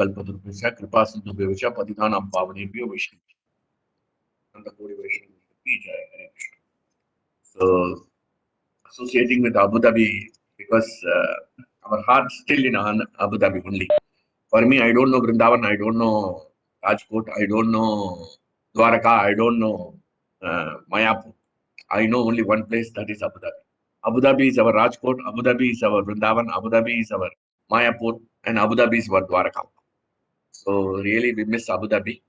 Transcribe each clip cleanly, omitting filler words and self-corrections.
कल्पतरुभ्यश्च कृपासिन्धुभ्यश्च पतितानां पावनेभ्यो वैष्णवेभ्यो नंदकोटि वैष्णव की जय। हरे Krishna. So associating with Abu Dhabi because our heart still in Abu Dhabi only. For me, I don't know Vrindavan, I don't know Rajkot, I don't know Dwaraka, I don't know Mayapur. I know only one place, that is Abu Dhabi. Abu Dhabi is our Rajkot, Abu Dhabi is our Vrindavan, Abu Dhabi is our Mayapur, and Abu Dhabi is our Dwaraka. So really, we miss Abu Dhabi.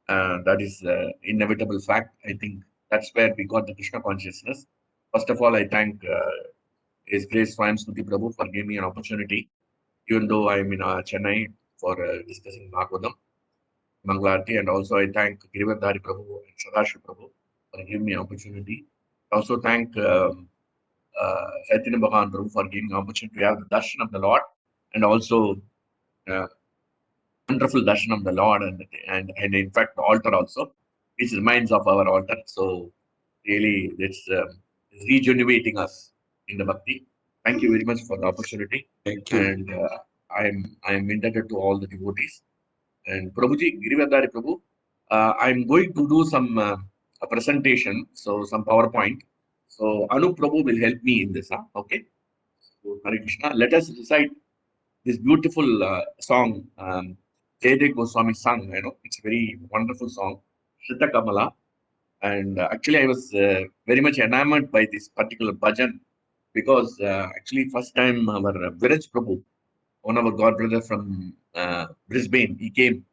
That is inevitable fact. I think that's where we got the Krishna consciousness. First of all, I thank His Grace Swayam Smuti Prabhu for giving me an opportunity, even though I'm in Chennai for discussing Bhagavatam, Mangalarti, and also I thank Girivardhari Prabhu and Sadashiv Prabhu for giving me an opportunity. I also thank Chaitanya Bhagavan Prabhu for giving me an opportunity to have the darshan of the Lord, and also uh, wonderful darshan of the Lord, and in fact the altar also, which reminds of our altar. So really, it's rejuvenating us in the bhakti. Thank you very much for the opportunity, Thank you. and I'm indebted to all the devotees. And Prabhuji, Girivardhari Prabhu, I'm going to do some a presentation, so some PowerPoint. So Anup Prabhu will help me in this. Huh? Okay. So Hare Krishna. Let us recite this beautiful song. Jaydev Goswami sung. It's a very wonderful song, Shita Kamala. And actually, I was very much enamored by this particular bhajan because actually, first time our Viraj Prabhu, one of our god brothers from Brisbane, he came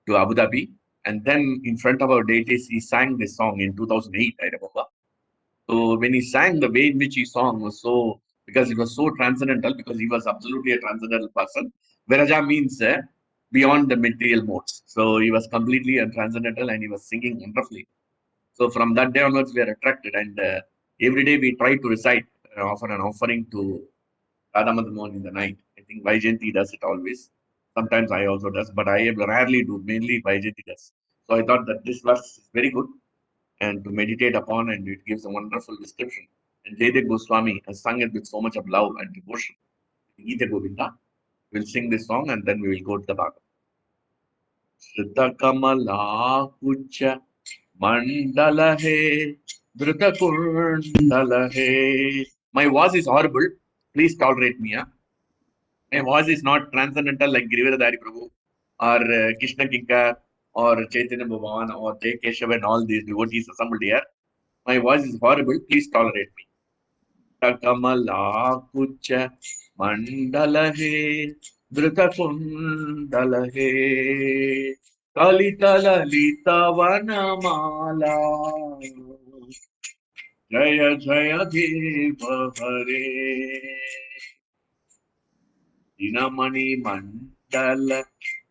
to Abu Dhabi, and then in front of our deities, he sang this song in 2008. I remember. So when he sang, the way in which he sang was so, because it was so transcendental, because he was absolutely a transcendental person. Viraja means beyond the material modes. So he was completely a transcendental, and he was singing wonderfully. So from that day onwards, we are attracted, and every day we try to recite, offer an offering to Radha Mohan in the night. I think Vaijayanti does it always. Sometimes I also does, but I rarely do. Mainly Vaijayanti does. So I thought that this verse is very good and to meditate upon, and it gives a wonderful description. And Jaydev Goswami has sung it with so much of love and devotion. Gita Govinda. We'll sing this song and then we will go to the Bhagavad. Shrita Kamala Kucha Mandala He Dhrita Kundala He. My voice is horrible. Please tolerate me. Huh? My voice is not transcendental like Girivardhari Prabhu or Krishna Kinkar or Chaitanya Bhavan or Jay Keshav and all these devotees assembled here. My voice is horrible. Please tolerate me. Kamala Kucha Mandala He Dhrita Kundala He Kalita Lalita Vanamala Jaya Jaya Deva Hare Dinamani Mandala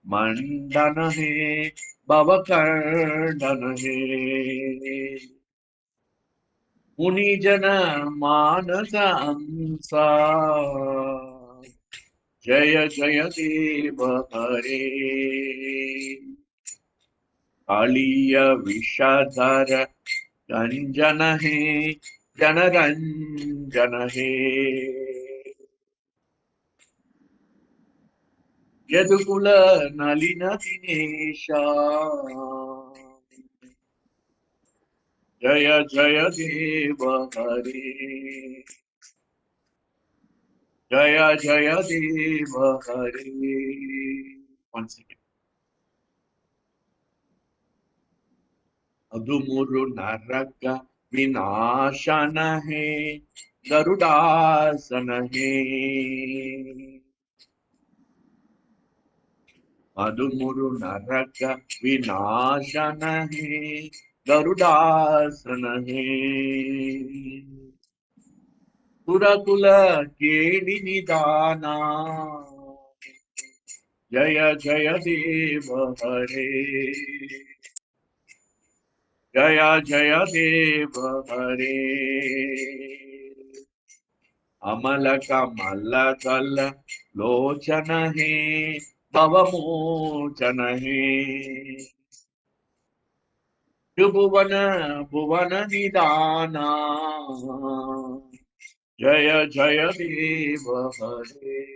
Mandana He Bhavakardana He Munijana Manasa Amsa Jaya Jaya Deva Hare Kaliya Vishadhara Ranjana He Janaranjana He Yadukula Nalina Dinesha Jaya Jaya Deva Hare Jaya Jaya Deva Hare. Once again. Adumuru Naraka Vinashana He Garudasana He Adumuru Naraka Vinashana He Garudasana He Purakula Kedi Nidana Jaya Jaya Deva Hare Jaya Jaya Deva Hare Amala Kamala Kala Lochana He Bhavamochana He Shubhuvana Bhuvana Nidana Jaya Jaya Deva Hare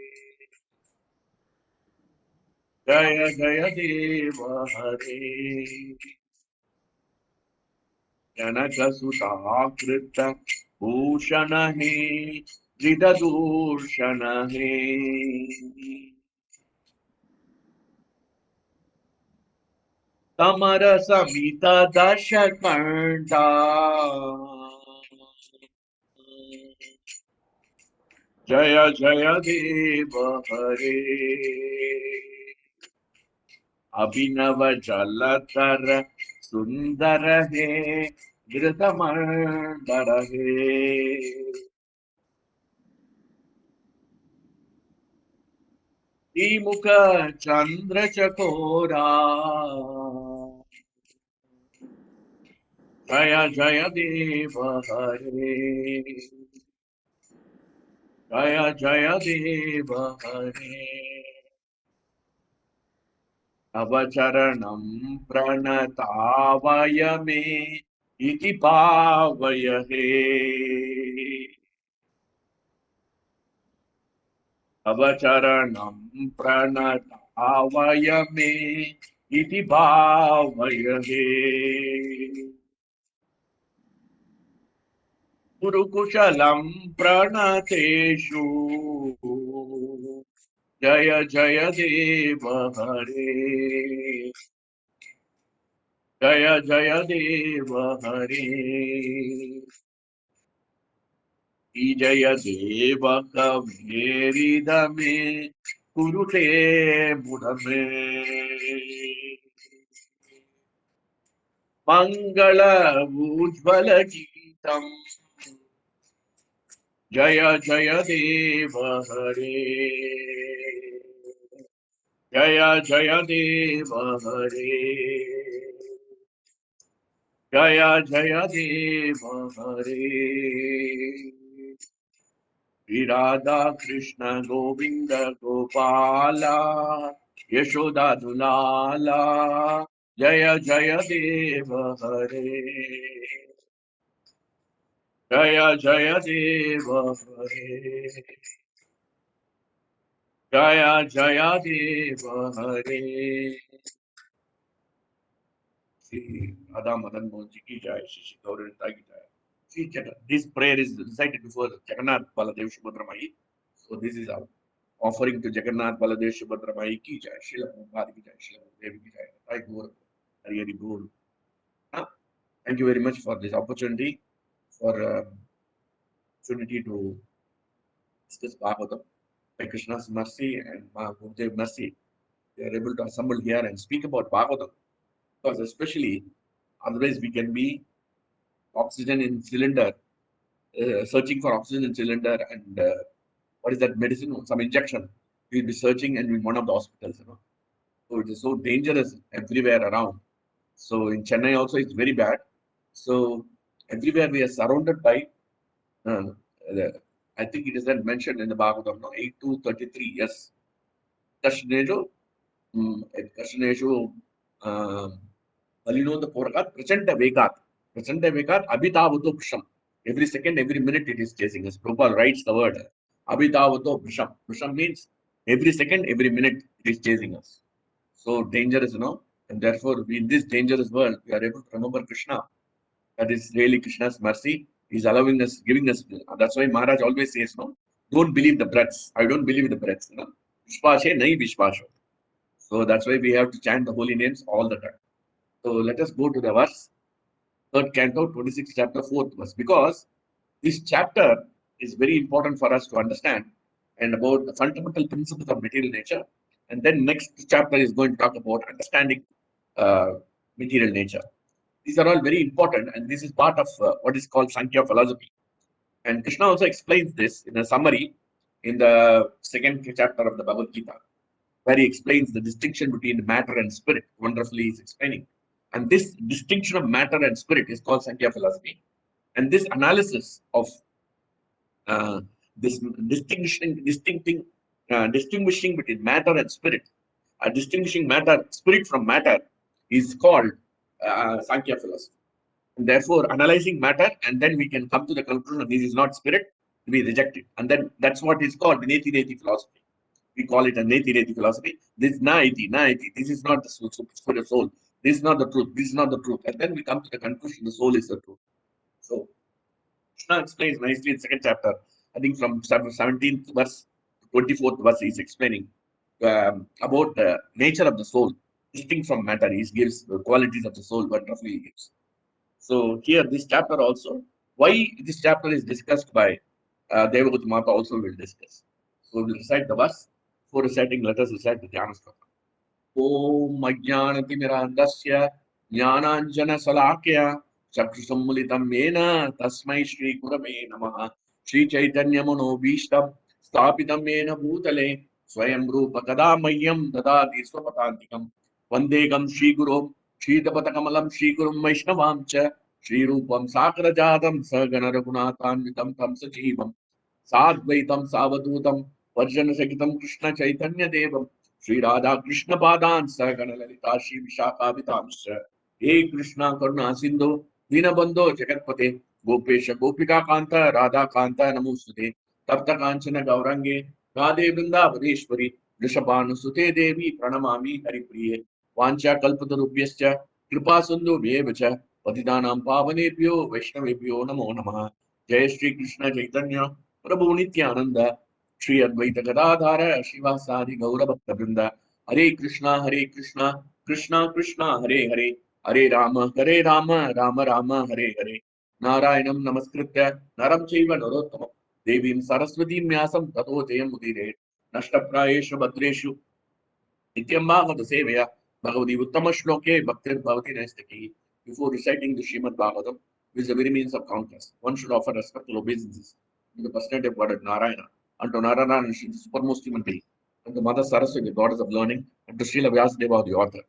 Jaya Jaya Deva Hare. Janaka Sutta Krita Bhushana He Vidadurshana He. Tamara Samita Dashakanda. Jaya Jaya Deva Hare. Abhinava Jalatara Sundara He Dhritamandara He. Mukha Chandra Chakora. Jaya Jaya Deva Hare. Jaya Jaya Deva Hare. Avacharanam pranatavaya me iti pavaya he. Avacharanam pranatavaya me iti pavaya he. Gurukushalam pranateshu. Jaya Jaya Deva Hare. Jaya Jaya Deva Hare. Jaya Deva Kaviridame Kurute Mudame. Mangala Ujvala Geetam. Jaya Jaya Deva Hare. Jaya Jaya Deva Hare. Jaya Jaya Deva Hare. Radha Krishna Govinda Gopala Yashoda Dulala Jaya Jaya Deva Hare. Jaya Jaya Deva Hare. Jaya Jaya Deva Hare. Shri Radha Madan Mohan Ji ki jai, Shri Gauranta ki jai. See, this prayer is recited before Jagannath Baladev Subhadra Mai. So this is our offering to Jagannath Baladev Subhadra Mai ki jai, Srila Prabhupada ki jai, Srila Devi ki jai. Right, Gaur, Hari Hari Bol. Thank you very much for this opportunity, for opportunity to discuss Bhagavatam. By Krishna's mercy and Gurudev mercy, they are able to assemble here and speak about Bhagavatam. Because especially, otherwise we can be oxygen in cylinder, searching for oxygen in cylinder and what is that medicine? Some injection. We'll be searching and in one of the hospitals, So it is so dangerous everywhere around. So in Chennai also it's very bad. So everywhere we are surrounded by, uh, I think it is then mentioned in the Bhagavatam, no? 8 to 33, yes. Kashneju, Kashneshu, Balino the Porakat, Prachanda Vegat. Prachanda Vegat, Abhitavato Prisham. Every second, every minute it is chasing us. Prabhupada writes the word Abhitavato Prisham. Prisham means every second, every minute it is chasing us. So dangerous, and therefore in this dangerous world, we are able to remember Krishna. That is really Krishna's mercy. He's allowing us, giving us. That's why Maharaj always says, don't believe the breaths. I don't believe the breaths. Vishwashe nahi vishwasho. So that's why we have to chant the holy names all the time. So let us go to the verse, third canto, 26th chapter, 4th verse, because this chapter is very important for us to understand and about the fundamental principles of material nature. And then next chapter is going to talk about understanding material nature. These are all very important, and this is part of what is called Sankhya philosophy. And Krishna also explains this in a summary in the second chapter of the Bhagavad Gita, where he explains the distinction between matter and spirit. Wonderfully, he's explaining. And this distinction of matter and spirit is called Sankhya philosophy. And this analysis of this distinguishing between matter and spirit, distinguishing spirit from matter, is called Sankhya philosophy. And therefore, analyzing matter, and then we can come to the conclusion this is not spirit, we reject it. And then that's what is called the Neti Neti philosophy. We call it a Neti philosophy. This is Naiti. This is not the soul, for the soul. This is not the truth. This is not the truth. And then we come to the conclusion: the soul is the truth. So Krishna explains nicely in second chapter. I think from 17th verse to 24th verse, he's explaining about the nature of the soul, distinct from matter. He gives the qualities of the soul, wonderfully he gives. So here, this chapter also, why this chapter is discussed by Devagati Mata also will discuss. So we'll recite the verse. Before reciting, let us recite the Dhyana Sloka. Om Ajnanatimirandasya Jnananjana Salakya Chakrusambalitam Mena Tasmai Shri Gurave Namaha Shri Chaitanya Manobhishtam Sthapitam Mena Bhutale Swayam Rupa Kadamayyam Dadati Swapatantikam Vandegam Shri Gurum Shri Tapatakamalam Shri Gurum Vaishnavam Cha Shri Rupam Sakarajadam Sagana Raghunatanvitam Tam Sajivam Sadvaitam Savadutam Varjana Sakitam Krishna Chaitanya Devam Sri Radha Krishna Padan Sagana Lalita Shri Vishaka Vitamsha He Krishna Karuna Sindhu Dinabandho Jagatpate Gopesha Gopika Kanta Radha Kanta Namusute Tapta Kanchana Gaurange Radhe Vrinda Vadeshwari Rishabhanu Sute Devi Pranamami Haripriye Vancha Kalpatarubhyascha Kripa Sundhu Vyevacha Patidanam Pavanebhyo Vaishnavebhyo Namo Namaha Jai Shri Krishna Chaitanya Prabhu Nityananda Shri Advaita Gadadhara Shivasadi Gaura Bhakta Vrinda Hare Krishna Krishna Krishna Hare Hare Hare Rama Rama Rama Hare Hare Narayanam Namaskritya Naram Chaiva Narottamam Devim Saraswati Myasam Tato Jayam Udire Nashtaprayeshu Bhadreshu Nityambhagavata Sevaya Bhagavati Uttama Shloke Bhaktir Bhavati Naistaki. Before reciting the Srimad Bhagavatam, which is the very means of conquest, one should offer respectful obeisances to the personality of God Narayana, and to Narayana, the supermost human being, and to Mother Saraswati, the goddess of learning, and to Srila Vyasadeva, the author.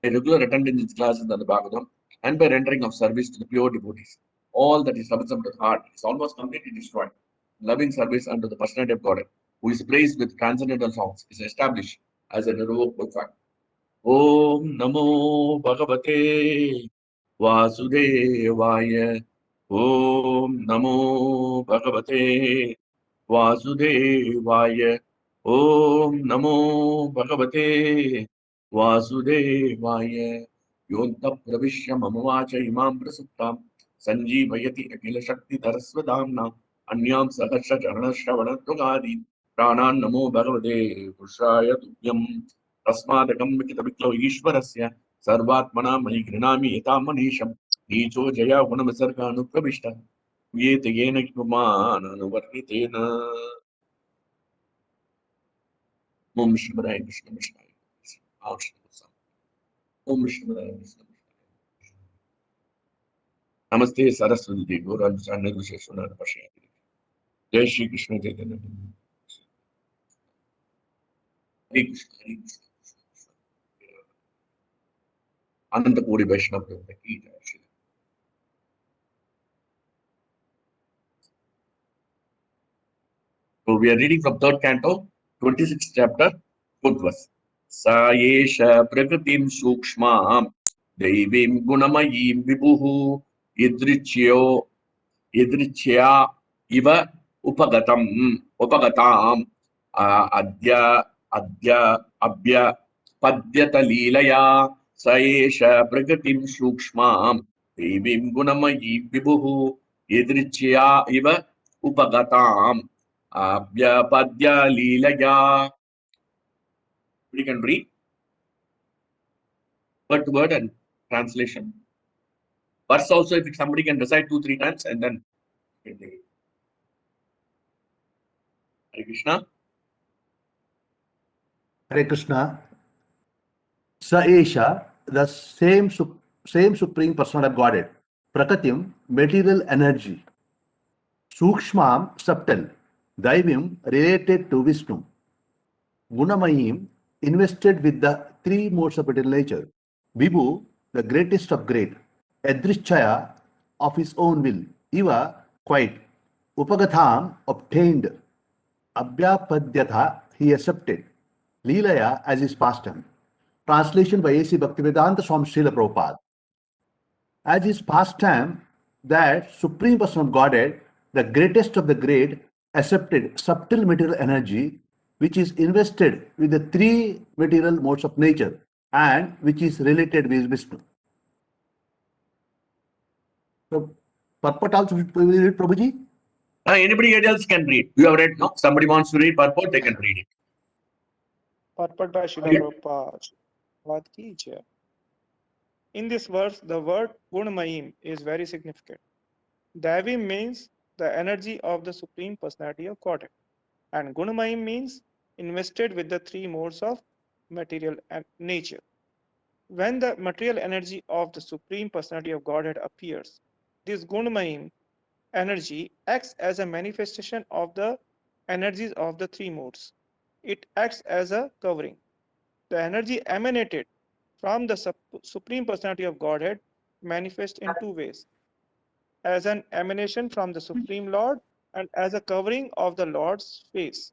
A regular attendance in its classes on the Bhagavatam, and by rendering of service to the pure devotees. All that is troublesome to the heart is almost completely destroyed. Loving service unto the personality of God, who is praised with transcendental songs, is established as an irrevocable fact. Om Namo Bhagavate Vasudevaya. Om Namo Bhagavate Vasudevaya. Om Namo Bhagavate Vasudevaya. Yonta Pravishya Mamavacha Imam Prasuptam Sanjeevayati Akila Shakti Tarasvadamna Anyam Sahasra Charana Shravana Tugadi Pranan Namo Bhagavate Purushaya Tubyam तस्मादकं विकितविक्लो ईश्वरस्य सर्वात्मना मयि गृह्णामि यथा मनीषं नीचो जया गुणविसर्गानुप्रविष्टः येत येन किमाननुवर्णितेन ओम विष्णुपदाय कृष्ण विष्णाय ओम विष्णुपदाय कृष्ण नमस्ते सरस्वती देवी गौरांग विशेषण पश्यामि जय श्री कृष्ण चैतन्य हरे कृष्ण अनंत कोटि वैष्णव की जय। So we are reading from third canto, 26th chapter, 4th verse. Sa yesha prakritim sukshmam devim gunamayim vibuhu yidrichya iva upagatam adya abhya padyata leelaya sa yesha prakritim sukshmam devim gunamayim vibuhu yidrichya iva upagatam Abhyapadya Leelaya. We can read word to word and translation. Verse also, if somebody can recite 2-3 times and then Hare Krishna. Hare Krishna. Sa Esha, the same Supreme Person of Godhead. Prakatim, material energy. Sukshmam, subtle. Daivim, related to Vishnu. Gunamayim, invested with the three modes of material nature. Vibhu, the greatest of great. Adrichaya, of his own will. Iva, quite. Upagatham, obtained. Abhyapadyatha, he accepted. Leelaya, as his pastime. Translation by A.C. Bhaktivedanta Swami Srila Prabhupada. As his pastime, that Supreme Person of Godhead, the greatest of the great, accepted subtle material energy which is invested with the three material modes of nature and which is related with Vishnu. So, purport also will read, Prabhuji? Anybody else can read. You have read, no? Somebody wants to read purport, they can read it. Purport by Srila Yeah. Prabhupada. Bhagavad Gita. In this verse, the word Gunmayim is very significant. Devi means the energy of the Supreme Personality of Godhead, and Gunmayim means invested with the three modes of material and nature. When the material energy of the Supreme Personality of Godhead appears, this Gunmayim energy acts as a manifestation of the energies of the three modes. It acts as a covering. The energy emanated from the Supreme Personality of Godhead manifests in two ways: as an emanation from the Supreme Lord and as a covering of the Lord's face.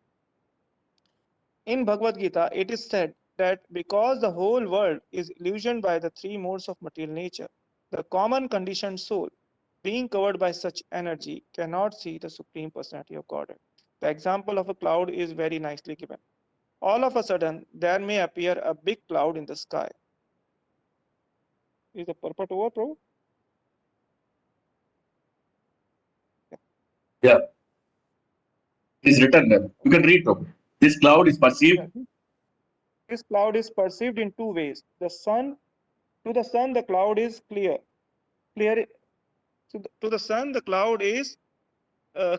In Bhagavad Gita, it is said that because the whole world is illusioned by the three modes of material nature, the common conditioned soul, being covered by such energy, cannot see the Supreme Personality of Godhead. The example of a cloud is very nicely given. All of a sudden, there may appear a big cloud in the sky. Is the purport over, Prabhu? Yeah. It is written there. You can read, Prabhu. This cloud is perceived. Yeah. This cloud is perceived in two ways. To the sun, the cloud is clear. To the sun, the cloud is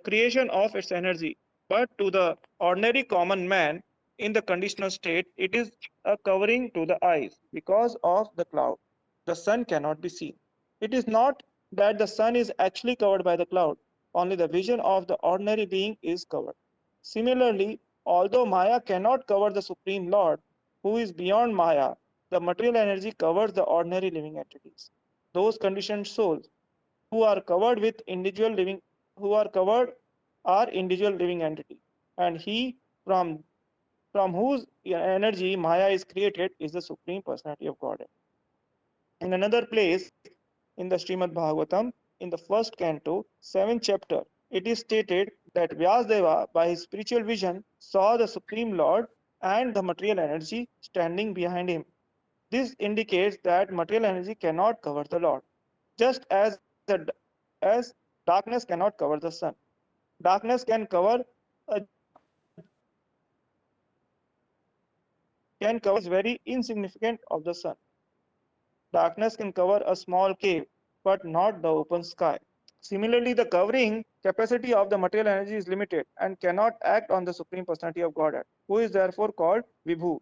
creation of its energy. But to the ordinary common man in the conditional state, it is a covering to the eyes. Because of the cloud, the sun cannot be seen. It is not that the sun is actually covered by the cloud, only the vision of the ordinary being is covered. Similarly, although Maya cannot cover the Supreme Lord, who is beyond Maya, the material energy covers the ordinary living entities. Those conditioned souls who are covered with individual living who are covered are individual living entity, and he from whose energy Maya is created is the Supreme Personality of Godhead. In another place in the Srimad Bhagavatam, in the first canto, 7th chapter, it is stated that Vyasadeva, by his spiritual vision, saw the Supreme Lord and the material energy standing behind him. This indicates that material energy cannot cover the Lord, just as darkness cannot cover the sun. Darkness can cover a is very insignificant of the sun. Darkness can cover a small cave, but not the open sky. Similarly, the covering capacity of the material energy is limited and cannot act on the Supreme Personality of Godhead, who is therefore called Vibhu.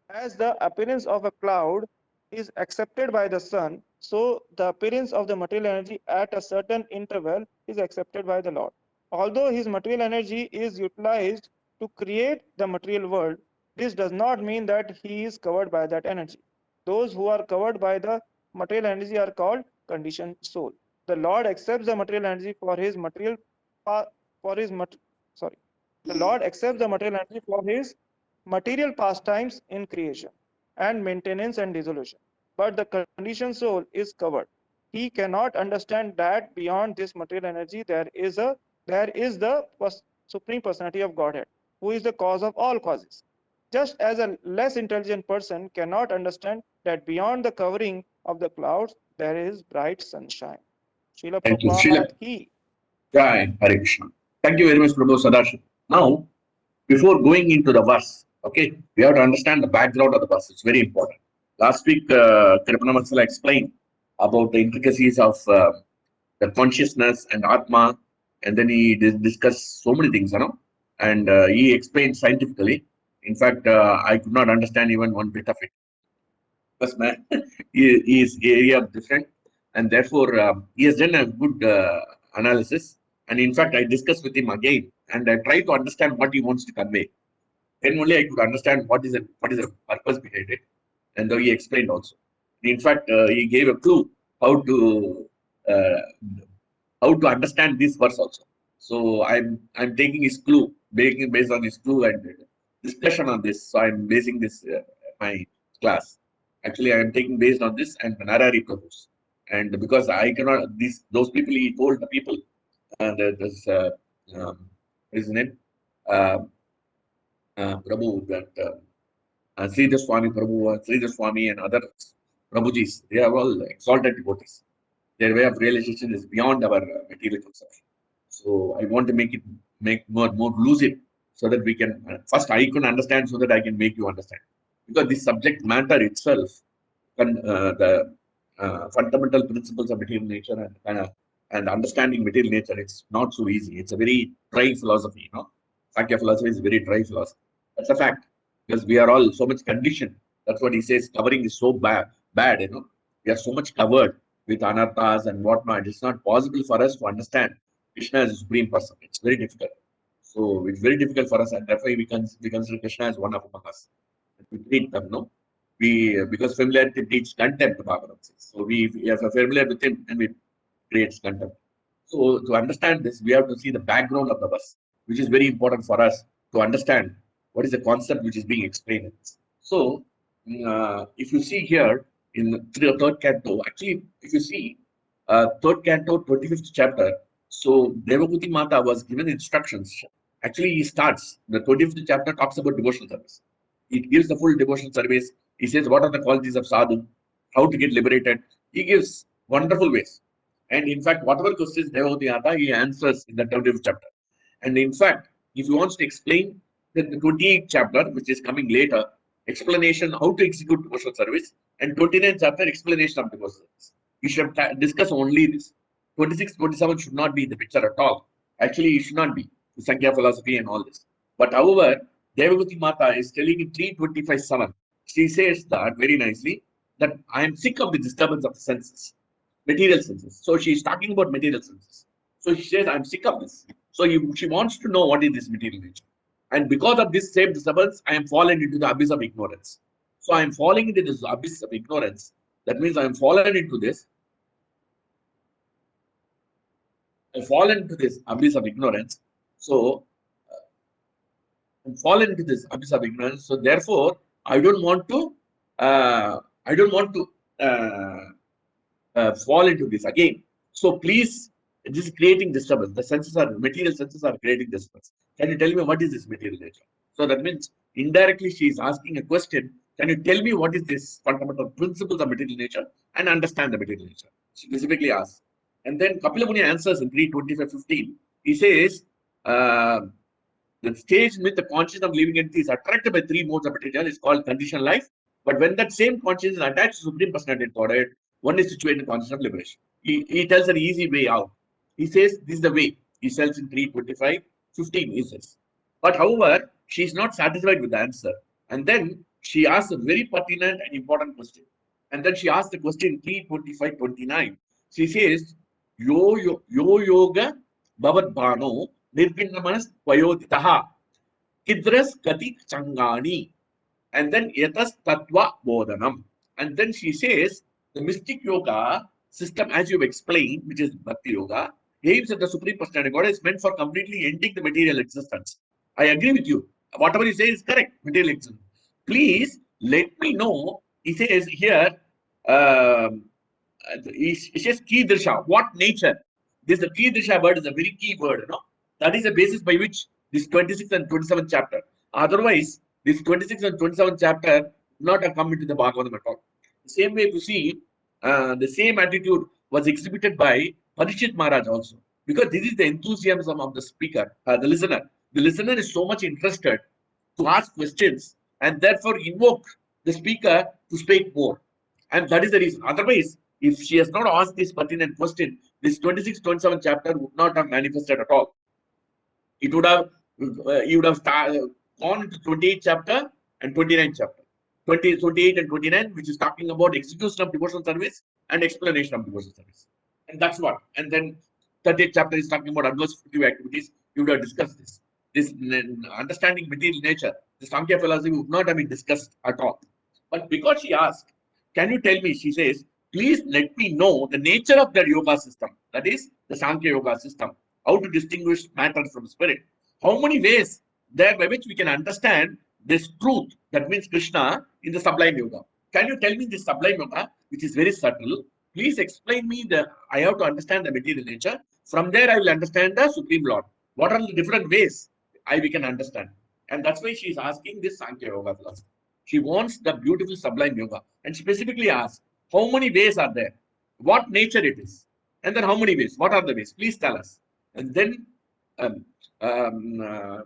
As the appearance of a cloud is accepted by the sun, so the appearance of the material energy at a certain interval is accepted by the Lord. Although his material energy is utilized to create the material world, this does not mean that he is covered by that energy. Those who are covered by the material energy are called conditioned soul. The Lord accepts the material energy for his material for his sorry. The Lord accepts the material energy for his material pastimes in creation and maintenance and dissolution. But the conditioned soul is covered. He cannot understand that beyond this material energy there is the Supreme Personality of Godhead, who is the cause of all causes. Just as a less intelligent person cannot understand that beyond the covering of the clouds there is bright sunshine. Srila Thank you. Srila. Prabhupada ki. Jai Hare Krishna. Thank you very much, Prabhu Sadashiv. Now, before going into the verse, okay, we have to understand the background of the verse. It's very important. Last week, Kripana Vatsala explained about the intricacies of the consciousness and Atma, and then he discussed so many things, and he explained scientifically. In fact, I could not understand even one bit of it because he is area different, and therefore he has done a good analysis. And in fact, I discussed with him again, and I tried to understand what he wants to convey. Then only I could understand what is the purpose behind it, and though he explained also. In fact, he gave a clue how to uh, understand this verse also. So I'm taking his clue, based on his clue and discussion on this. So I'm basing this my class. Actually, I am taking based on this and Narari Prabhu's. And because I cannot, those people, he told the people, there's what is his name? Prabhu, that Sridhar Swami Prabhu, Sridhar Swami and other Prabhujis, they are all exalted devotees. Their way of realization is beyond our material conception. So I want to make more lucid so that we can first I can understand so that I can make you understand. Because this subject matter itself, the fundamental principles of material nature and understanding material nature, it's not so easy. It's a very dry philosophy, you know. Sakya philosophy is very dry philosophy. That's a fact because we are all so much conditioned. That's what he says. Covering is so bad, you know. We are so much covered with anarthas and whatnot. It's not possible for us to understand Krishna as a supreme person. It's very difficult. So it's very difficult for us, and therefore we consider Krishna as one of among us. We treat them, no. We because familiarity breeds contempt, Bhagavatam says. So we are familiar with him and we creates contempt. So to understand this, we have to see the background of the verse, which is very important for us to understand what is the concept which is being explained. So if you see here in the third canto, actually, if you see third canto, 25th chapter, so Devahuti Mata was given instructions. Actually, he starts the 25th chapter talks about devotional service. It gives the full devotional service. He says what are the qualities of sadhu, how to get liberated. He gives wonderful ways. And in fact, whatever questions Devahuti Mata, he answers in the 25th chapter. And in fact, if he wants to explain the 28th chapter, which is coming later, explanation how to execute devotional service, and 29th chapter explanation of devotional service. You should discuss only this. 26, 27 should not be in the picture at all. Actually, it should not be the Sankhya philosophy and all this. But however, Devahuti Mata is telling in 325:7. She says that very nicely that I am sick of the disturbance of the senses, material senses. So she is talking about material senses. So she says, I'm sick of this. So she wants to know what is this material nature. And because of this same disturbance, I am fallen into the abyss of ignorance. So I am falling into this abyss of ignorance. That means I am fallen into this. I fall into this abyss of ignorance. So I'm fallen into this abyss of ignorance. So therefore, I don't want to. I don't want to fall into this again. So please, this is creating disturbance. The senses are material senses are creating disturbance. Can you tell me what is this material nature? So that means indirectly she is asking a question. Can you tell me what is this fundamental principles of material nature and understand the material nature? She specifically asks. And then Kapila Muni answers in 3:25:15. He says, the stage in which the consciousness of living entity is attracted by three modes of material is called conditioned life. But when that same consciousness is attached to Supreme Personality of Godhead, one is situated in consciousness of liberation. He tells an easy way out. He says, this is the way. He tells in 3:25:15, he says. But however, she is not satisfied with the answer. And then she asks a very pertinent and important question. And then she asks the question in 3:25:29. She says, Yo yoga bhavat bhano nirvinamanas vayoditaha kidras kati changani. And then yatas tatva bodhanam. And then she says, the mystic yoga system, as you've explained, which is Bhakti Yoga, aims at the Supreme Personality of God, is meant for completely ending the material existence. I agree with you. Whatever you say is correct, material existence. Please let me know. He says here, he says key drisha. What nature? This the key drisha word is a very key word. You know? That is the basis by which this 26th and 27th chapter. Otherwise, this 26th and 27th chapter not have come into the Bhagavatam at all. The same way, you see, the same attitude was exhibited by Parishit Maharaj also. Because this is the enthusiasm of the speaker, the listener. The listener is so much interested to ask questions and therefore invoke the speaker to speak more. And that is the reason. Otherwise, if she has not asked this pertinent question, this 26, 27 chapter would not have manifested at all. It would have, you would have gone to 28th chapter and 29th chapter. 28 and 29, which is talking about execution of devotional service and explanation of devotional service. And that's what. And then 30th chapter is talking about adverse activities. You would have discussed this. This understanding material nature, the Sankhya philosophy would not have been discussed at all. But because she asked, can you tell me, she says, please let me know the nature of their yoga system. That is the Sankhya yoga system. How to distinguish matter from spirit. How many ways there by which we can understand this truth, that means Krishna, in the sublime yoga. Can you tell me this sublime yoga, which is very subtle? Please explain me I have to understand the material nature. From there, I will understand the Supreme Lord. What are the different ways we can understand? And that's why she's asking this Sankhya Yoga philosophy. She wants the beautiful sublime yoga. And she specifically asks, how many ways are there? What nature it is? And then how many ways? What are the ways? Please tell us. And then um, um, uh,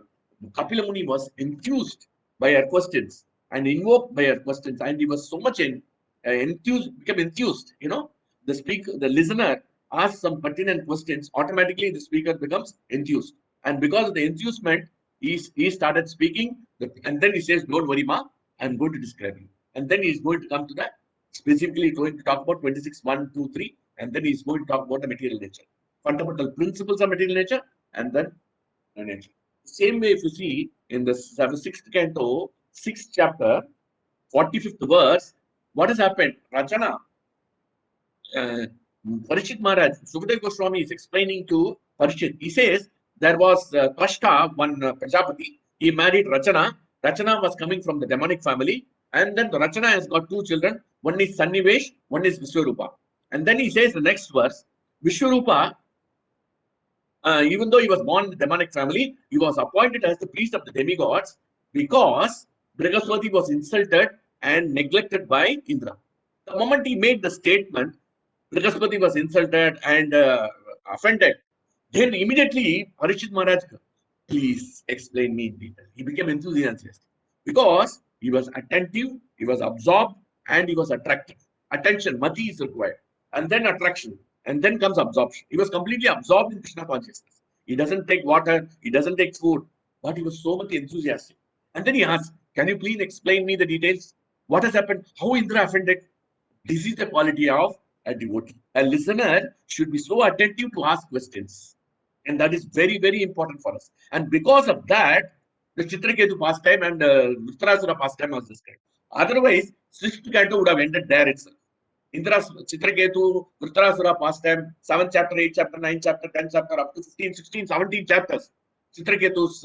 Kapila Muni was enthused by her questions and invoked by her questions. And he was so much enthused, became enthused. The speaker, the listener asks some pertinent questions, automatically the speaker becomes enthused. And because of the enthusement, he started speaking, and then he says, "Don't worry, ma, I'm going to describe you." And then he's going to come to that, specifically going to talk about 26, 1, 2, 3, and then he's going to talk about the material nature, fundamental principles of material nature, and then the nature. Same way, if you see in the 6th canto, 6th chapter, 45th verse, what has happened? Rachana, Parishit Maharaj, Sukadeva Goswami is explaining to Parishit. He says there was Kashta, one Prajapati. He married Rachana. Rachana was coming from the demonic family. And then Rachana has got two children. One is Sannivesh, one is Vishwarupa. And then he says the next verse, Vishwarupa, even though he was born in the demonic family, he was appointed as the priest of the demigods because Brihaspati was insulted and neglected by Indra. The moment he made the statement, Brihaspati was insulted and offended. Then immediately, Parishit Maharaj, please explain me in detail. He became enthusiastic because he was attentive, he was absorbed, and he was attractive. Attention, mati is required, and then attraction, and then comes absorption. He was completely absorbed in Krishna consciousness. He doesn't take water, he doesn't take food, but he was so much enthusiastic. And then he asked, "Can you please explain me the details? What has happened? How Indra offended?" This is the quality of a devotee. A listener should be so attentive to ask questions. And that is very, very important for us. And because of that, the Chitraketu pastime and Dhritarashtra pastime was described. Otherwise, 6th canto would have ended there itself. Indra's Chitraketu, Dhritarashtra pastime, 7th chapter, 8th chapter, 9th chapter, 10th chapter, up to 15, 16, 17 chapters. Chitraketu's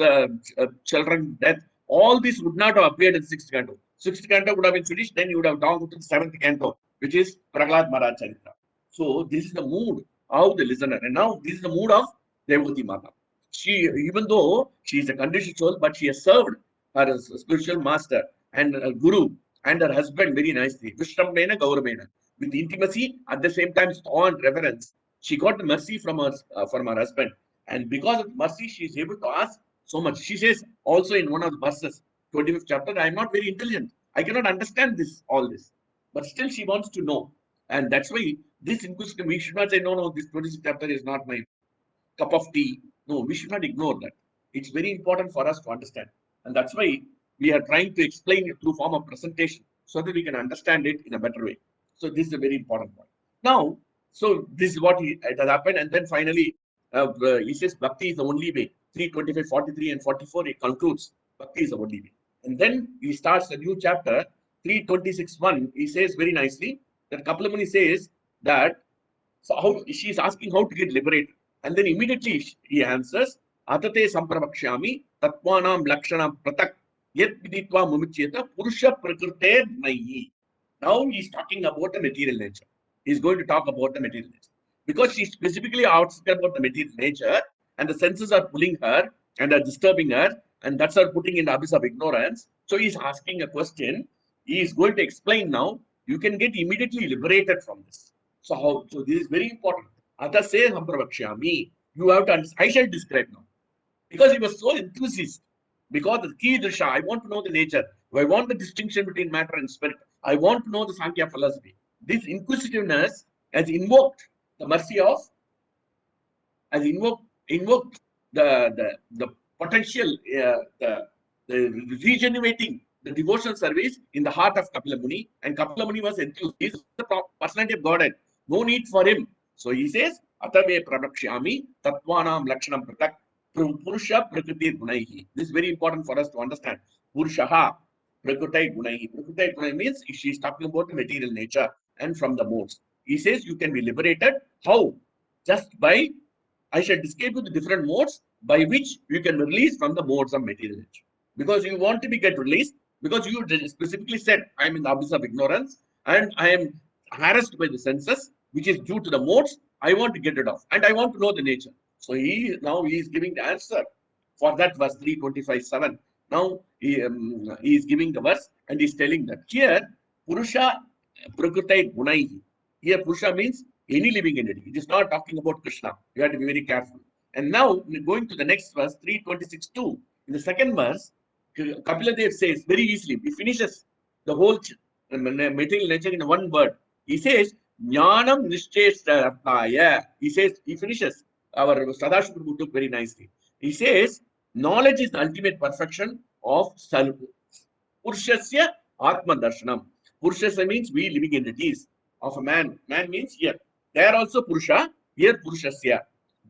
children death, all this would not have appeared in 6th canto. 6th canto would have been finished, then you would have gone to the 7th canto, which is Prahlad Maharaj Charitra. So this is the mood of the listener. And now this is the mood of Devati Mata. She, even though she is a conditioned soul, but she has served her spiritual master and guru and her husband very nicely. Vishramena Gauramena. With intimacy, at the same time, awe and reverence. She got the mercy from her husband. And because of mercy, she is able to ask so much. She says also in one of the verses, 25th chapter, I am not very intelligent. I cannot understand all this. But still she wants to know. And that's why this inquisitive, we should not say, no, this 26th chapter is not my cup of tea. No, we should not ignore that. It's very important for us to understand. And that's why we are trying to explain it through form of presentation so that we can understand it in a better way. So this is a very important point. Now, so this is what it has happened. And then finally, he says Bhakti is the only way. 325, 43 and 44, he concludes Bhakti is the only way. And then he starts a new chapter, 326.1. He says very nicely that Kapila Muni says that, so how she is asking how to get liberated. And then immediately he answers, Atate Sampravakshami, Tatvanam Lakshanam Pratak, Yet Viditva Mumuchyeta, Purusha Prakrte Nayi. Now he is talking about the material nature. He is going to talk about the material nature. Because she specifically asks about the material nature, and the senses are pulling her and are disturbing her, and that's her putting in the abyss of ignorance. So he is asking a question. He is going to explain now. You can get immediately liberated from this. So how? So this is very important. Ata say Sampravakshami. You have to understand. I shall describe now. Because he was so enthusiastic. Because the key drisha, I want to know the nature. I want the distinction between matter and spirit. I want to know the Sankhya philosophy. This inquisitiveness has invoked the mercy of, has invoked the potential, the regenerating the devotional service in the heart of Kapila Muni. And Kapila Muni was enthused. He is the personality of Godhead. No need for him. So he says, Atave Prabhakshami Tatvanam Lakshanam Pratak Purusha Prakriti Gunaihi. This is very important for us to understand. Purushaha Prakriti Gunaihi. Prakriti Gunaihi means she is talking about the material nature and from the modes. He says you can be liberated. How? Just by, I shall describe you the different modes by which you can release from the modes of material nature. Because you want to be get released, because you specifically said, I am in the abyss of ignorance and I am harassed by the senses, which is due to the modes. I want to get rid of, and I want to know the nature. So now he is giving the answer for that verse 325.7. Now he is giving the verse and he's telling that here Purusha Prakritai Gunaihi. Here Purusha means any living entity. It is not talking about Krishna. You have to be very careful. And now going to the next verse, 3:26:2. In the second verse, Kapila Dev says very easily, he finishes the whole material nature in one word. He says, Jnanam Nishchesarthaya. He says, he finishes. Our Sadashiva Prabhu took very nicely. He says, knowledge is the ultimate perfection of self. Purushasya Atma Darshanam. Purushasya means we living entities of a man. Man means here. There also Purusha, here Purushasya.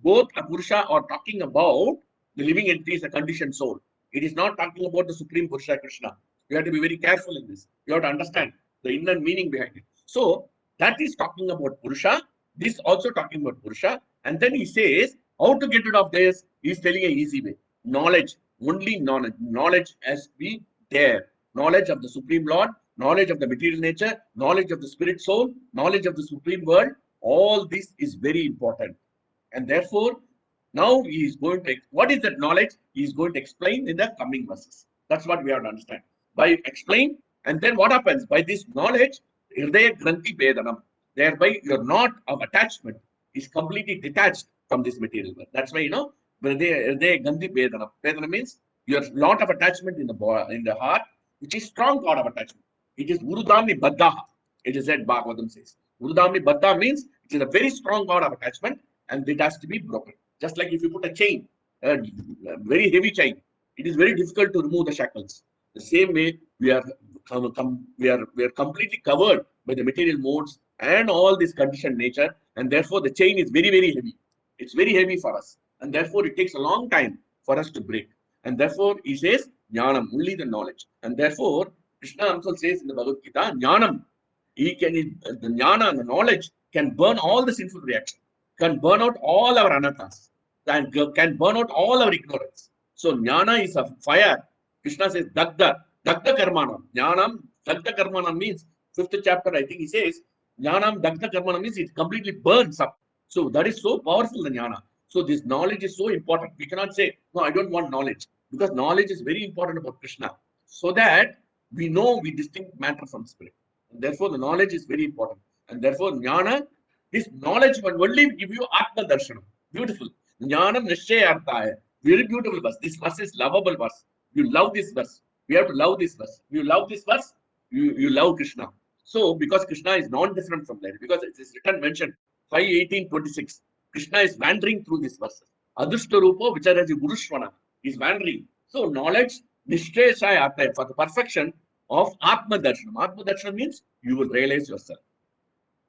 Both a Purusha are talking about the living entities, a conditioned soul. It is not talking about the Supreme Purusha Krishna. You have to be very careful in this. You have to understand the inner meaning behind it. So that is talking about Purusha. This also talking about Purusha. And then he says, how to get rid of this? He is telling an easy way. Knowledge, only knowledge. Knowledge has to be there. Knowledge of the Supreme Lord, knowledge of the material nature, knowledge of the spirit soul, knowledge of the Supreme World. All this is very important. And therefore, now he is going to, what is that knowledge? He is going to explain in the coming verses. That's what we have to understand. By explain, and then what happens? By this knowledge, Hridaya Granthi Vedanam. Thereby, your knot of attachment is completely detached from this material world. That's why, Hridaya Granthi Vedanam. Vedanam means your lot of attachment in the heart, which is strong lot of attachment. It is Urudami Baddha. It is said, Bhagavatam says. Urudami Baddha means it is a very strong lot of attachment and it has to be broken. Just like if you put a chain, a very heavy chain, it is very difficult to remove the shackles. The same way, we are completely covered by the material modes and all this conditioned nature, and therefore the chain is very, very heavy. It's very heavy for us, and therefore it takes a long time for us to break. And therefore, he says, Jnanam, only the knowledge. And therefore, Krishna also says in the Bhagavad Gita, Jnanam, the jnana, the knowledge, can burn all the sinful reactions, can burn out all our anarthas, and can burn out all our ignorance. So jnana is a fire. Krishna says Dagda Karmanam. Jnanam Dagda Karmanam means 5th chapter, I think he says, Jnanam Dagda Karmanam means it completely burns up. So that is so powerful, the jnana. So this knowledge is so important. We cannot say, no, I don't want knowledge, because knowledge is very important about Krishna, so that we know we distinct matter from spirit. And therefore, the knowledge is very important. And therefore, jnana, this knowledge will only give you Atma Darshanam. Beautiful. Jnanam Nishchayarthaya. Very beautiful verse. This verse is lovable verse. You love this verse. We have to love this verse. You love this verse, you love Krishna. So, because Krishna is non-different from that, because it is written, mentioned 5:18:26. Krishna is wandering through this verse. Adrushta Rupa Vicharaji Gurushvana is wandering. So, knowledge, Nishchayarthaya, for the perfection of Atma Darshanam. Atma Darshanam means you will realize yourself.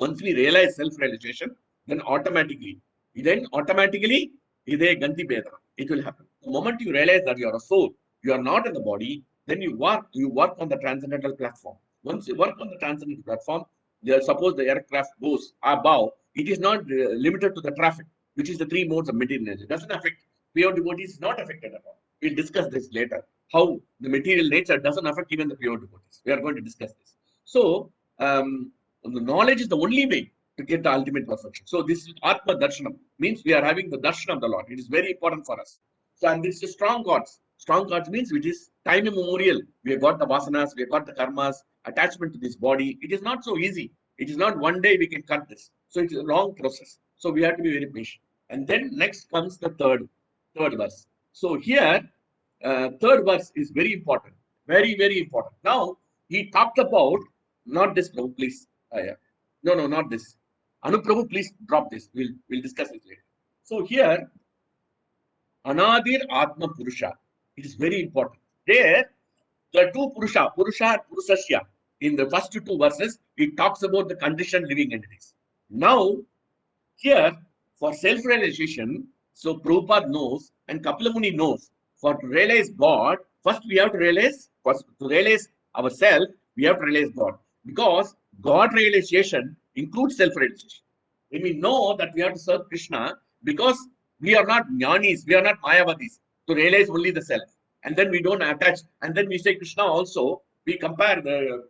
Once we realize self-realization, then automatically, Hridaya Granthi Vedana, it will happen. The moment you realize that you are a soul, you are not in the body, then you work on the transcendental platform. Once you work on the transcendental platform, suppose the aircraft goes above, it is not limited to the traffic, which is the 3 modes of material nature. It doesn't affect pure devotees, is not affected at all. We'll discuss this later, how the material nature doesn't affect even the pure devotees. We are going to discuss this. So, the knowledge is the only way to get the ultimate perfection. So this is Atma Darshanam, means we are having the darshan of the Lord. It is very important for us. So, and this is strong gods. Strong gods means which is time immemorial. We have got the vasanas, we have got the karmas, attachment to this body. It is not so easy. It is not one day we can cut this. So it is a long process. So we have to be very patient. And then next comes the third verse. So here, third verse is very important. Very, very important. Now, he talked about, not this, Prabhu, please. No, not this. Anuprabhu, please drop this. We'll discuss it later. So here, Anadir Atma Purusha. It is very important. There, the two Purusha and Purusasya, in the first 2 verses, it talks about the conditioned living entities. Now, here, for self-realization, so Prabhupada knows and Kapila Muni knows, for to realize God, first we have to realize, ourselves, we have to realize God. Because God realization includes self-realization. When we know that we have to serve Krishna, because we are not jnanis, we are not mayavadis, to realize only the self. And then we don't attach. And then we say Krishna also, we compare the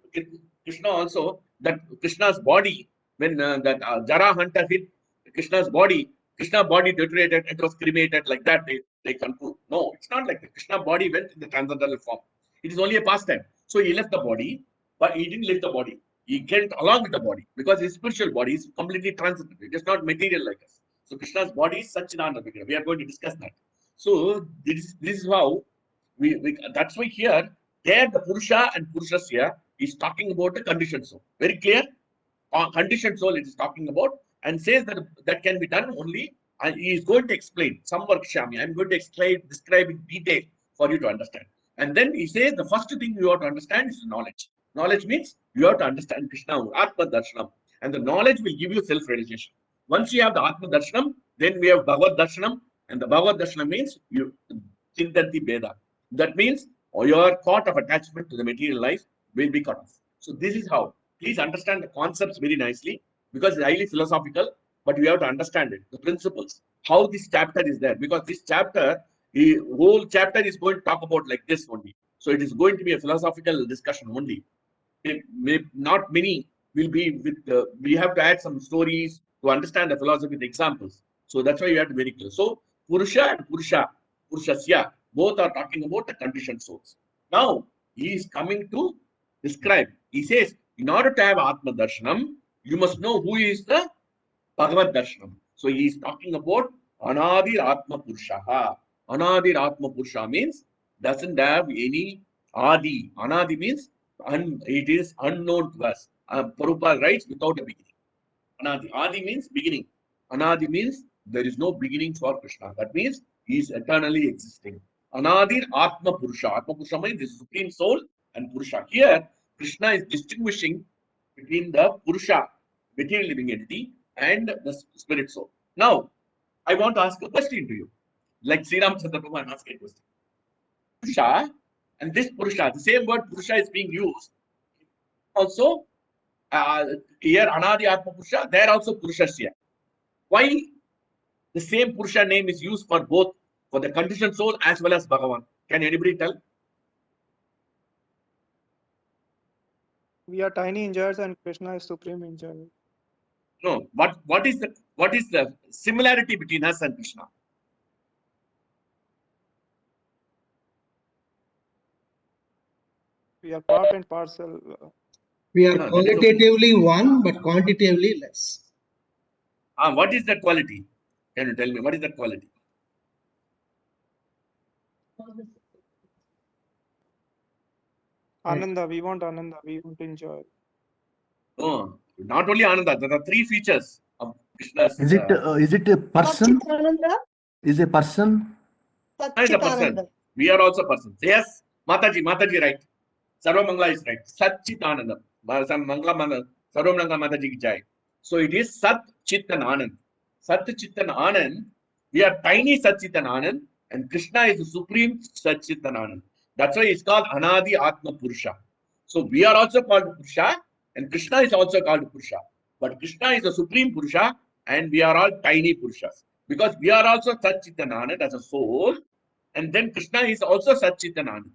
Krishna also, that Krishna's body, when that Jara hunter hit Krishna's body deteriorated, it was cremated like that. they conclude. No, it's not like that. Krishna body went in the transcendental form. It is only a pastime. So he left the body, but he didn't leave the body. He went along with the body because his spiritual body is completely transcendental. It is not material like us. So Krishna's body is Satchidananda Vigraha. We are going to discuss that. So this is how we that's why here there the Purusha and Purushasya is talking about the conditioned soul. Very clear? Conditioned soul it is talking about, and says that that can be done only, and he is going to explain some Shami. I'm going to describe in detail for you to understand. And then he says the first thing you have to understand is knowledge. Knowledge means you have to understand Krishna, Atma Darshanam, and the knowledge will give you self-realization. Once you have the Atma Darshanam, then we have Bhagavad Darshanam, and the Bhagavad Darshanam means you Chintanti Veda. That means your thought of attachment to the material life will be cut off. So this is how. Please understand the concepts very nicely because it's highly philosophical, but you have to understand it, the principles, how this chapter is there. Because this chapter, the whole chapter is going to talk about like this only. So it is going to be a philosophical discussion only. Not many will be with, we have to add some stories to understand the philosophy with examples. So that's why you have to be very clear. So Purusha and Purushasya, both are talking about the conditioned souls. Now, he is coming to describe. He says, in order to have Atma Darshanam, you must know who is the Bhagavad Darshanam. So he is talking about Anadir Atma Purusha. Anadir Atma Purusha means doesn't have any Adi. Anadi means it is unknown to us. Prabhupada writes without a beginning. Anadi. Adi means beginning. Anadi means there is no beginning for Krishna. That means he is eternally existing. Anadir Atma Purusha. Atma Purusha means the supreme soul and Purusha. Here, Krishna is distinguishing between the Purusha, material living entity, and the spirit soul. Now, I want to ask a question to you. Like Sri Ramchandra Bhagavan asked a question. Purusha, and this Purusha, the same word Purusha is being used. Also, here Anadi Atma Purusha, there also Purushasya. Why the same Purusha name is used for both, for the conditioned soul as well as Bhagavan? Can anybody tell? We are tiny enjoyers and Krishna is supreme enjoyer. No. What is the similarity between us and Krishna? We are part and parcel. We are No, that is okay. qualitatively one, but quantitatively less. What is that quality? Can you tell me what is that quality? Ananda, we want Ananda, we want to enjoy. No, not only Ananda. There are three features of Krishna's. Is it a person? Satchitananda. Is a person? Is a person. Satchitananda. We are also persons. Yes, Mataji right. Sarvamangala is right. Satchitananda. Sarvamangala Mataji ki jai. So it is Sat Chitan Anand. Sat Chitan Anand. We are tiny Sat Chitan Anand, and Krishna is the supreme Sat Chitan Anand. That's why it's called Anadi Atma Purusha. So we are also called Purusha, and Krishna is also called Purusha. But Krishna is the supreme Purusha, and we are all tiny Purushas. Because we are also Sat Chitan Anand as a soul, and then Krishna is also Sat Chitan Anand.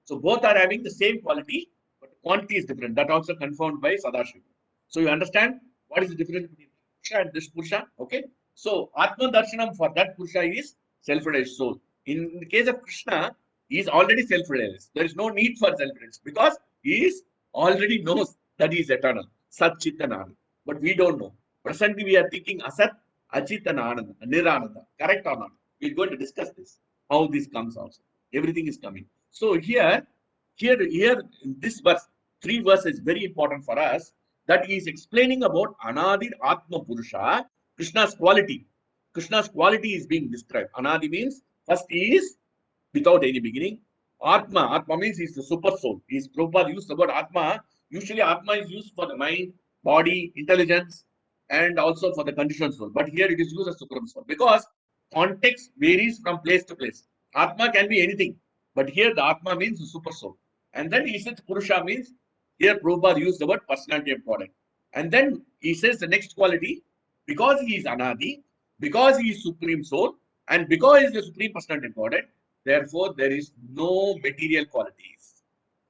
So both are having the same quality, but the quantity is different. That also confirmed by Sadashiva. So you understand what is the difference between Purusha and this Purusha? Okay. So Atma Darshanam for that Purusha is self-realized soul. In the case of Krishna, he is already self-realized. There is no need for self-realized because he is already knows that he is eternal. Sat Chitananda. But we don't know. Presently we are thinking Asat, Achitananda, Nirananda. Correct or not? We're going to discuss this. How this comes also. Everything is coming. So here, in this verse, 3 verses very important for us, that he is explaining about Anadir Atma Purusha, Krishna's quality. Krishna's quality is being described. Anadi means first he is without any beginning. Atma means he is the super soul. Prabhupada used the word Atma. Usually Atma is used for the mind, body, intelligence, and also for the conditioned soul. But here it is used as supreme soul because context varies from place to place. Atma can be anything. But here the Atma means the super soul. And then he says Purusha means, here Prabhupada used the word personality of God. And then he says the next quality, because he is Anadi, because he is supreme soul, and because he is the supreme personality of God, therefore there is no material qualities.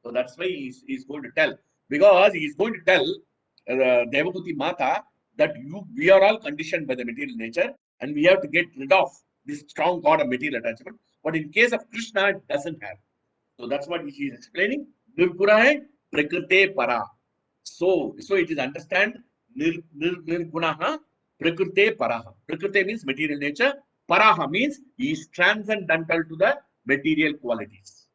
So that's why he is going to tell. Because he is going to tell Devahuti Mata that we are all conditioned by the material nature and we have to get rid of this strong god of material attachment. But in case of Krishna, it doesn't have. So that's what he is explaining. Nirguna hai prakrite para. So it is understand nirgunaha prakrite paraha. Prakrite means material nature. Paraha means he is transcendental to the material qualities.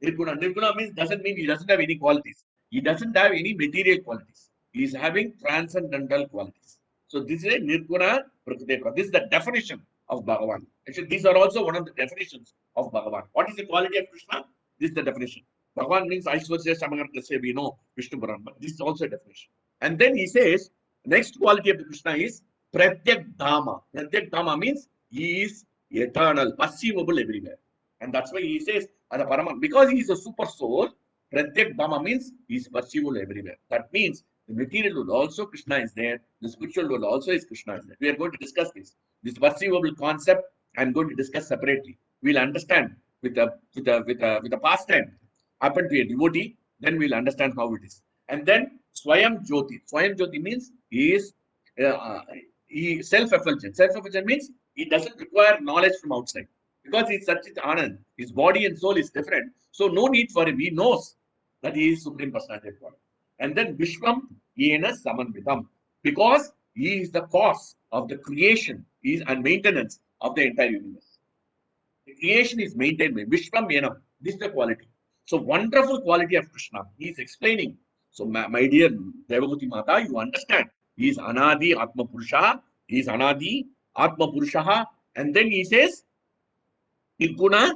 Nirguna means doesn't mean he doesn't have any qualities. He doesn't have any material qualities. He is having transcendental qualities. So this is a nirguna prakrite para. This is the definition of Bhagavan. Actually, these are also one of the definitions of Bhagavan. What is the quality of Krishna? This is the definition. Bhagavan means Aishwarya Samagartasya, we know Vishnu Puran, but this is also a definition. And then he says, next quality of the Krishna is Pratyak Dhama. Pratyak Dhama means he is eternal, perceivable everywhere. And that's why he says, as a Paraman, because he is a super soul, Pratyak Dhama means he is perceivable everywhere. That means the material world also Krishna is there, the spiritual world also is Krishna is there. We are going to discuss this. This perceivable concept I am going to discuss separately. We'll understand with a pastime happen to a devotee, then we'll understand how it is. And then Swayam Jyoti. Swayam Jyoti means he is self-effulgent. Self-effulgent means he doesn't require knowledge from outside. Because he's Satchit Anand, his body and soul is different. So no need for him. He knows that he is Supreme Personality of God. And then Vishwam Yena Samanvitam. Because he is the cause of the creation and maintenance of the entire universe. The creation is maintained by Vishwam Yenam. This is the quality. So wonderful quality of Krishna. He is explaining. So my dear Devahuti Mata, you understand. He is Anadi Atma Purusha. He is Anadi Atma Purusha. And then he says, Nirguna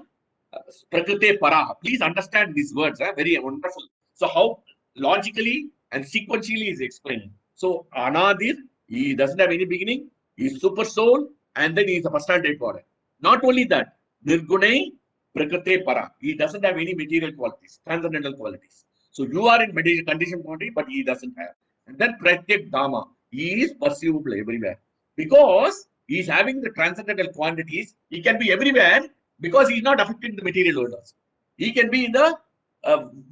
Prakrite Paraha. Please understand these words. Very wonderful. So how logically and sequentially is explaining. So Anadir, he doesn't have any beginning. He is super soul. And then he is a personality God. Not only that, Nirgunai Prakrite Para. He doesn't have any material qualities, transcendental qualities. So you are in material condition quality, but he doesn't have. And then Pratyak Dhamma. He is perceivable everywhere. Because he is having the transcendental quantities, he can be everywhere because he is not affecting the material world also. He can be in the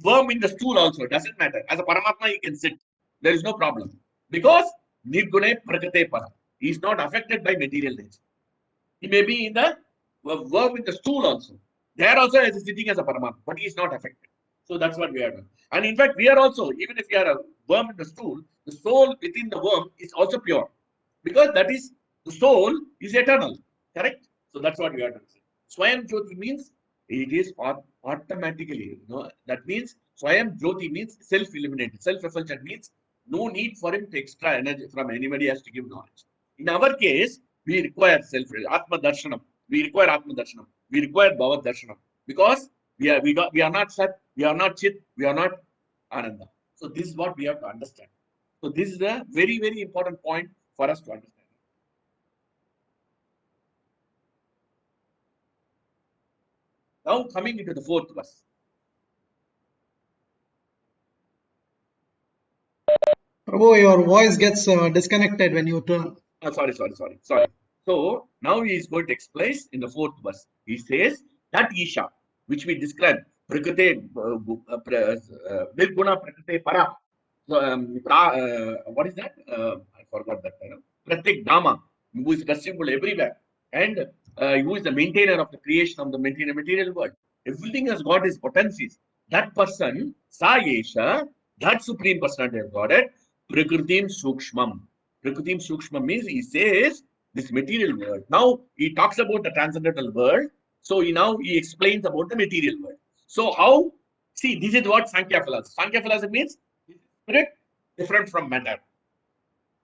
worm in the stool also. It doesn't matter. As a Paramatma, he can sit. There is no problem. Because Nirgunai Prakrite Para. He is not affected by material nature. He may be in the worm in the stool also. There also is sitting as a Paramatma, but he is not affected. So that's what we are doing. And in fact, we are also, even if we are a worm in the stool, the soul within the worm is also pure. Because that is, the soul is eternal. Correct? So that's what we are doing. Swayam Jyoti means it is automatically. That means Swayam Jyoti means self-illuminated. Self-effulgent means no need for him to extra energy from anybody has to give knowledge. In our case, we require Atma Darshanam. We require Atma Darshanam. We require Bhavad Darshanam. Because we are not Sat, we are not Chit, we are not Ananda. So this is what we have to understand. So this is a very, very important point for us to understand. Now coming into the fourth verse. Prabhu, your voice gets disconnected when you turn. Sorry. So now he is going to explain in the fourth verse. He says that Isha, which we described, Prakrite, Nirguna Prakrite Para. What is that? I forgot that. Pratik Dhamma, who is perceivable everywhere, and who is the maintainer of the creation of the material world. Everything has got its potencies. That person, Sa Yesha, that Supreme Personality of Godhead, Prakritim Sukshmam. Prakritim Sukshmam means he says this material world. Now he talks about the transcendental world. So he explains about the material world. So how? See, this is what Sankhya philosophy. Sankhya philosophy means spirit different from matter.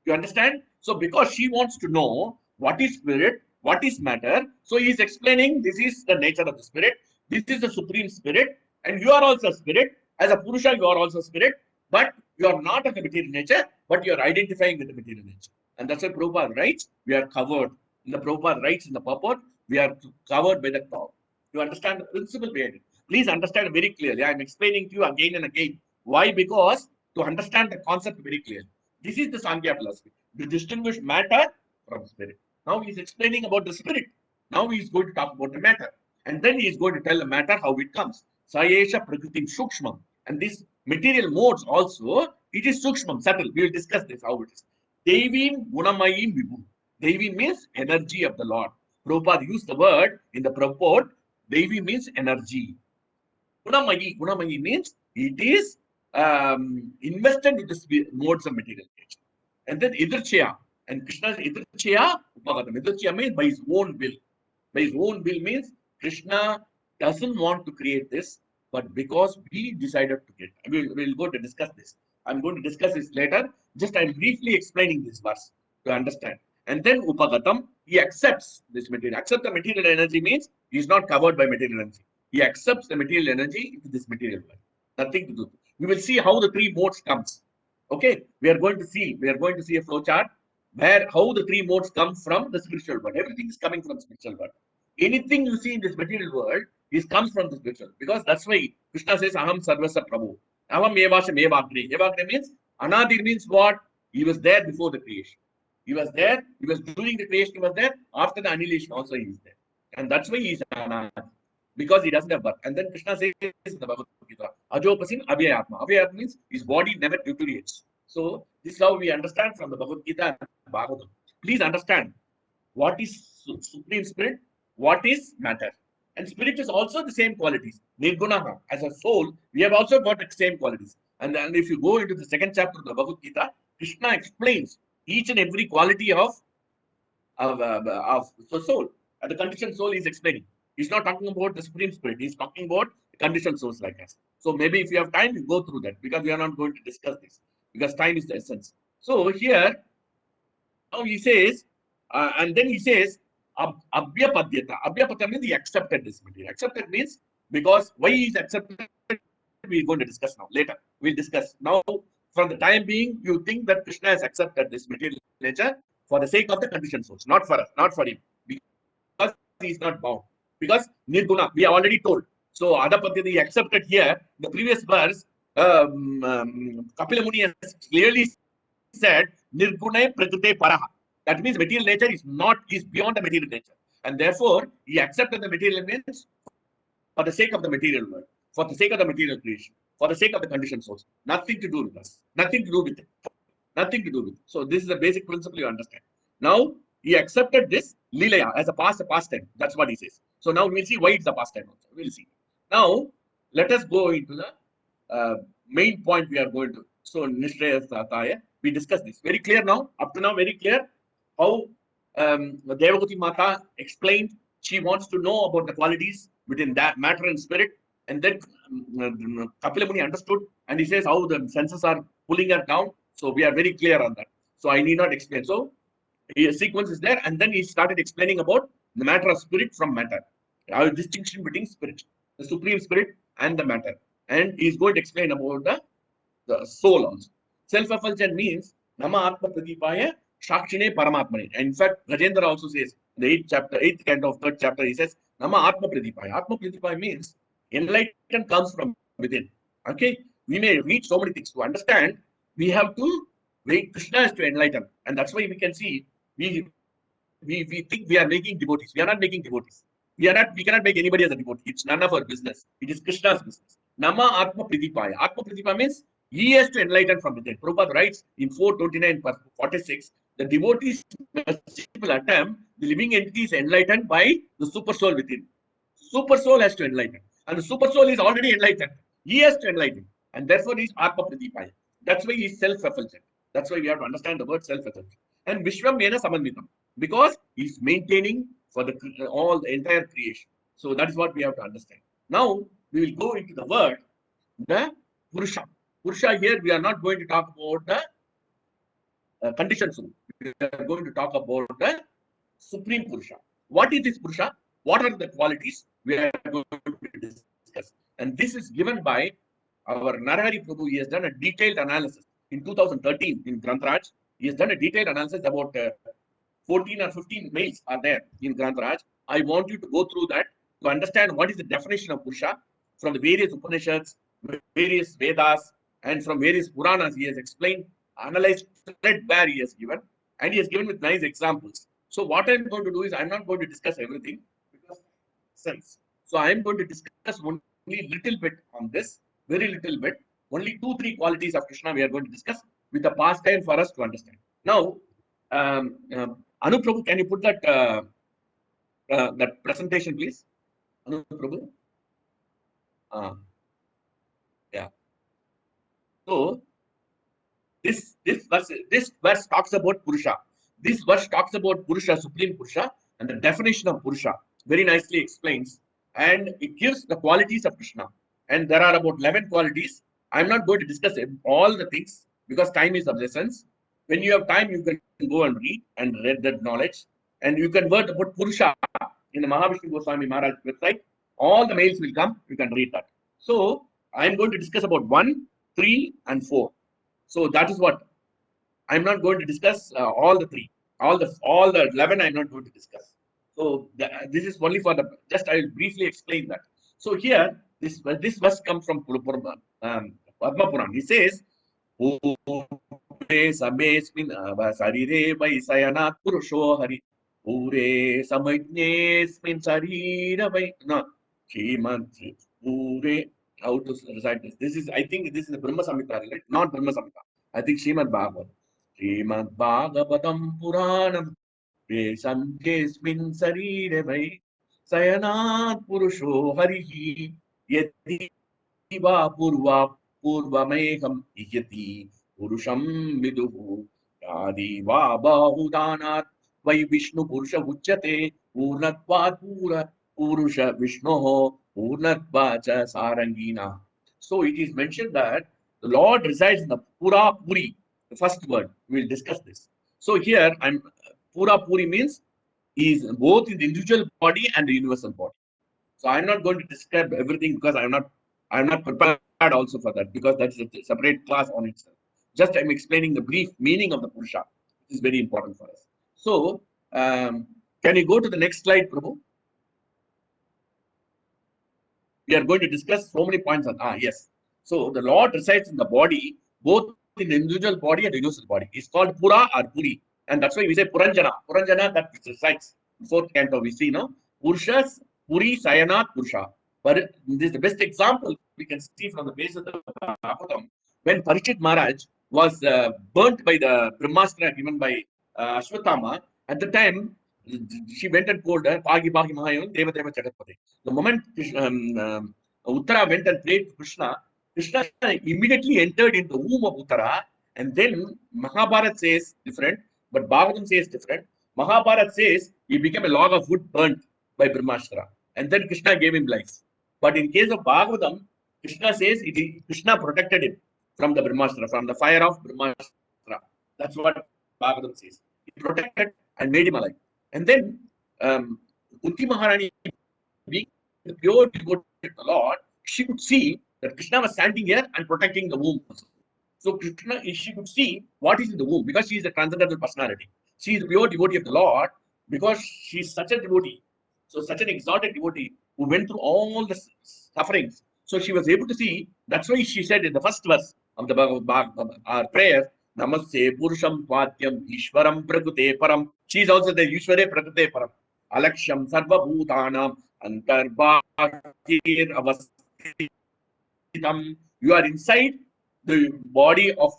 You understand? So because she wants to know what is spirit, what is matter, so he is explaining this is the nature of the spirit. This is the supreme spirit, and you are also spirit. As a Purusha, you are also spirit, but you are not of the material nature, but you are identifying with the material nature. And that's why Prabhupada writes, we are covered. In the Prabhupada writes in the purport, we are covered by the cloud. You understand the principle behind it. Please understand very clearly. I am explaining to you again and again. Why? Because to understand the concept very clearly. This is the Sankhya philosophy. To distinguish matter from spirit. Now he is explaining about the spirit. Now he is going to talk about the matter. And then he is going to tell the matter how it comes. Sayesha Prakritim Sukshmam. And these material modes also, it is Sukshmam, subtle. We will discuss this, how it is. Devin Gunamayim Vibhu. Devi means energy of the Lord. Prabhupada used the word in the purport, Devi means energy. Gunamayi means it is invested with the modes of material nature. And then Idrachya. And Krishna's Idrachya, Upagatam. Idrachya means by his own will. By his own will means Krishna doesn't want to create this, but because we decided to get, we'll go to discuss this. I'm going to discuss this later. Just I'm briefly explaining this verse to understand. And then Upagatam, he accepts this material. Accept the material energy means he is not covered by material energy. He accepts the material energy into this material world. Nothing to do. We will see how the three modes comes. Okay, we are going to see a flow chart where how the three modes come from the spiritual world. Everything is coming from the spiritual world. Anything you see in this material world is comes from the spiritual, because that's why Krishna says Aham Sarvasa Prabhu. Aham Evasam Evagri. Evagri means Anadir means what? He was there before the creation. He was there, he was during the creation, he was there. After the annihilation also he is there. And that's why he is Anadir, because he doesn't have birth. And then Krishna says in the Bhagavad Gita, Ajopasin Abhyayatma. Abhyayatma means his body never deteriorates. So this is how we understand from the Bhagavad Gita and Bhagavatam. Please understand what is Supreme Spirit, what is matter. And spirit is also the same qualities. Nirgunaha, as a soul, we have also got the same qualities. And then if you go into the second chapter of the Bhagavad Gita, Krishna explains each and every quality of the soul. And the conditioned soul is explaining. He's not talking about the Supreme Spirit. He's talking about the conditioned souls like us. So maybe if you have time, you go through that, because we are not going to discuss this, because time is the essence. So here, now he says, and then he says, Abhyapadyata. Abhyapadyata means he accepted this material. Accepted means, because why he is accepted, we're going to discuss now. Later, we'll discuss. Now, for the time being, you think that Krishna has accepted this material nature for the sake of the conditioned souls, not for us, not for him, because he is not bound. Because Nirguna, we are already told. So, Adapadyata, he accepted here. The previous verse, Kapila Muni has clearly said, Nirgune Prakrite Paraha. That means material nature is beyond the material nature. And therefore, he accepted the material means for the sake of the material world, for the sake of the material creation, for the sake of the conditioned souls. Nothing to do with us. Nothing to do with it. Nothing to do with it. So this is the basic principle you understand. Now, he accepted this Lilaya as a past time. That's what he says. So now we'll see why it's a past time also. We'll see. Now, let us go into the main point we are going to. So, Nishraya Sataya, we discussed this. Very clear now. Up to now, very clear how Devagati Mata explained. She wants to know about the qualities within that matter and spirit. And then Kapila Muni understood, and he says how the senses are pulling her down. So we are very clear on that. So I need not explain. So a sequence is there, and then he started explaining about the matter of spirit from matter. Our distinction between spirit, the supreme spirit and the matter. And he's going to explain about the soul also. Self-effulgent means Nama Atma Pradipaya Shakshine Paramatmane. And in fact, Gajendra also says in the 8th canto of 3rd chapter, he says Nama Atma Pradipaya. Atma Pradipaya means enlightenment comes from within. Okay, we may read so many things. To understand, we have to wait. Krishna is to enlighten, and that's why we can see we think we are making devotees. We are not making devotees. We cannot make anybody as a devotee. It's none of our business. It is Krishna's business. Nama Atma Pradipaya. Atma Pradipaya means he has to enlighten from within. Prabhupada writes in 429-46, the devotee's principal attempt, the living entity is enlightened by the super soul within. Super soul has to enlighten. And the super soul is already enlightened. He has to enlighten. And therefore, he is Atma Pradipaya. That's why he is self-effulgent. That's why we have to understand the word self-effulgent. And Vishwam Mena Samanvitam. Because he is maintaining for the entire creation. So that is what we have to understand. Now, we will go into the word, the Purusha. Purusha here, we are not going to talk about the conditioned soul. We are going to talk about the Supreme Purusha. What is this Purusha? What are the qualities we are going to discuss? And this is given by our Narahari Prabhu. He has done a detailed analysis in 2013 in Grantaraj. He has done a detailed analysis about 14 or 15 mails are there in Grantaraj. I want you to go through that to understand what is the definition of Purusha from the various Upanishads, various Vedas, and from various Puranas. He has explained, analyzed, threadbare he has given, and he has given with nice examples. So what I'm going to do is I'm not going to discuss everything because sense. So I'm going to discuss only little bit on this, very little bit. Only 2-3 qualities of Krishna we are going to discuss with the past time for us to understand. Now, Anu Prabhu, can you put that that presentation, please. Anu Prabhu. Yeah. So this verse talks about Purusha. This verse talks about Purusha, Supreme Purusha, and the definition of Purusha very nicely explains, and it gives the qualities of Krishna. And there are about 11 qualities. I'm not going to discuss all the things because time is of the essence. When you have time, you can go and read that knowledge, and you can word about Purusha in the Mahavishnu Goswami Maharaj website. All the mails will come. You can read that. So I'm going to discuss about 1, 3, and 4. So that is what I'm not going to discuss all the 3, all the 11. I'm not going to discuss. So this is only for the just. I will briefly explain that. So here this verse comes from Padma Puran. He says, "Ure samesmin sarire vai sayanat purusho hari. Ure samajnesmin sarira vai no Shimantri. Ure." How to recite this? This is, I think, this is the Brahma Samhita, right? Not Brahma Samhita. I think Srimad Bhagavad. Srimad Bhagavatam Puranam Vesantesmin Sarire Vai Sayanat Purusho Harihi Yati Va Purvameham Ihyati Purusham Viduhu Yadi Va Bahudanat Vai Vishnu Purusha Uchyate Purnatvat Purusha Vishnoho Purnatvacha Sarangina. So it is mentioned that the Lord resides in the Pura Puri, the first word. We will discuss this. So here, Pura Puri means he is both in the individual body and the universal body. So I'm not going to describe everything because I'm not prepared also for that, because that's a separate class on itself. Just I'm explaining the brief meaning of the Purusha, which is very important for us. So can you go to the next slide, Prabhu? We are going to discuss so many points on yes. So the Lord resides in the body, both in the individual body and the universal body. It's called Pura or Puri. And that's why we say Puranjana. Puranjana, that resides. Fourth canto, we see, no? Purushas, Puri, Sayanat, Purusha. But this is the best example we can see from the base of the Bhagavatam. When Parikshit Maharaj was burnt by the Brahmastra given by Ashwatthama, at the time, she went and told her, Pagi Pagi Mahayam, Deva Deva Chagatpati. The moment Uttara went and prayed to Krishna, Krishna immediately entered into the womb of Uttara, and then Mahabharata says different, but Bhagavatam says different. Mahabharata says he became a log of wood burnt by Brahmastra, and then Krishna gave him life. But in case of Bhagavatam, Krishna says Krishna protected him from the Brahmastra, from the fire of Brahmastra. That's what Bhagavatam says. He protected and made him alive. And then Kunti Maharani, being the pure devotee of the Lord, she could see that Krishna was standing here and protecting the womb. So Krishna, she could see what is in the womb, because she is a transcendental personality. She is the pure devotee of the Lord because she is such a devotee. So such an exalted devotee who went through all the sufferings. So she was able to see. That's why she said in the first verse of the our prayer, Namaste Purusham Tvatyam Ishwaram Prakute Param. She is also the Ishware Prakute Param. Alaksham Sarva Bhutanam Antarbhakir Avasthitam. You are inside the body of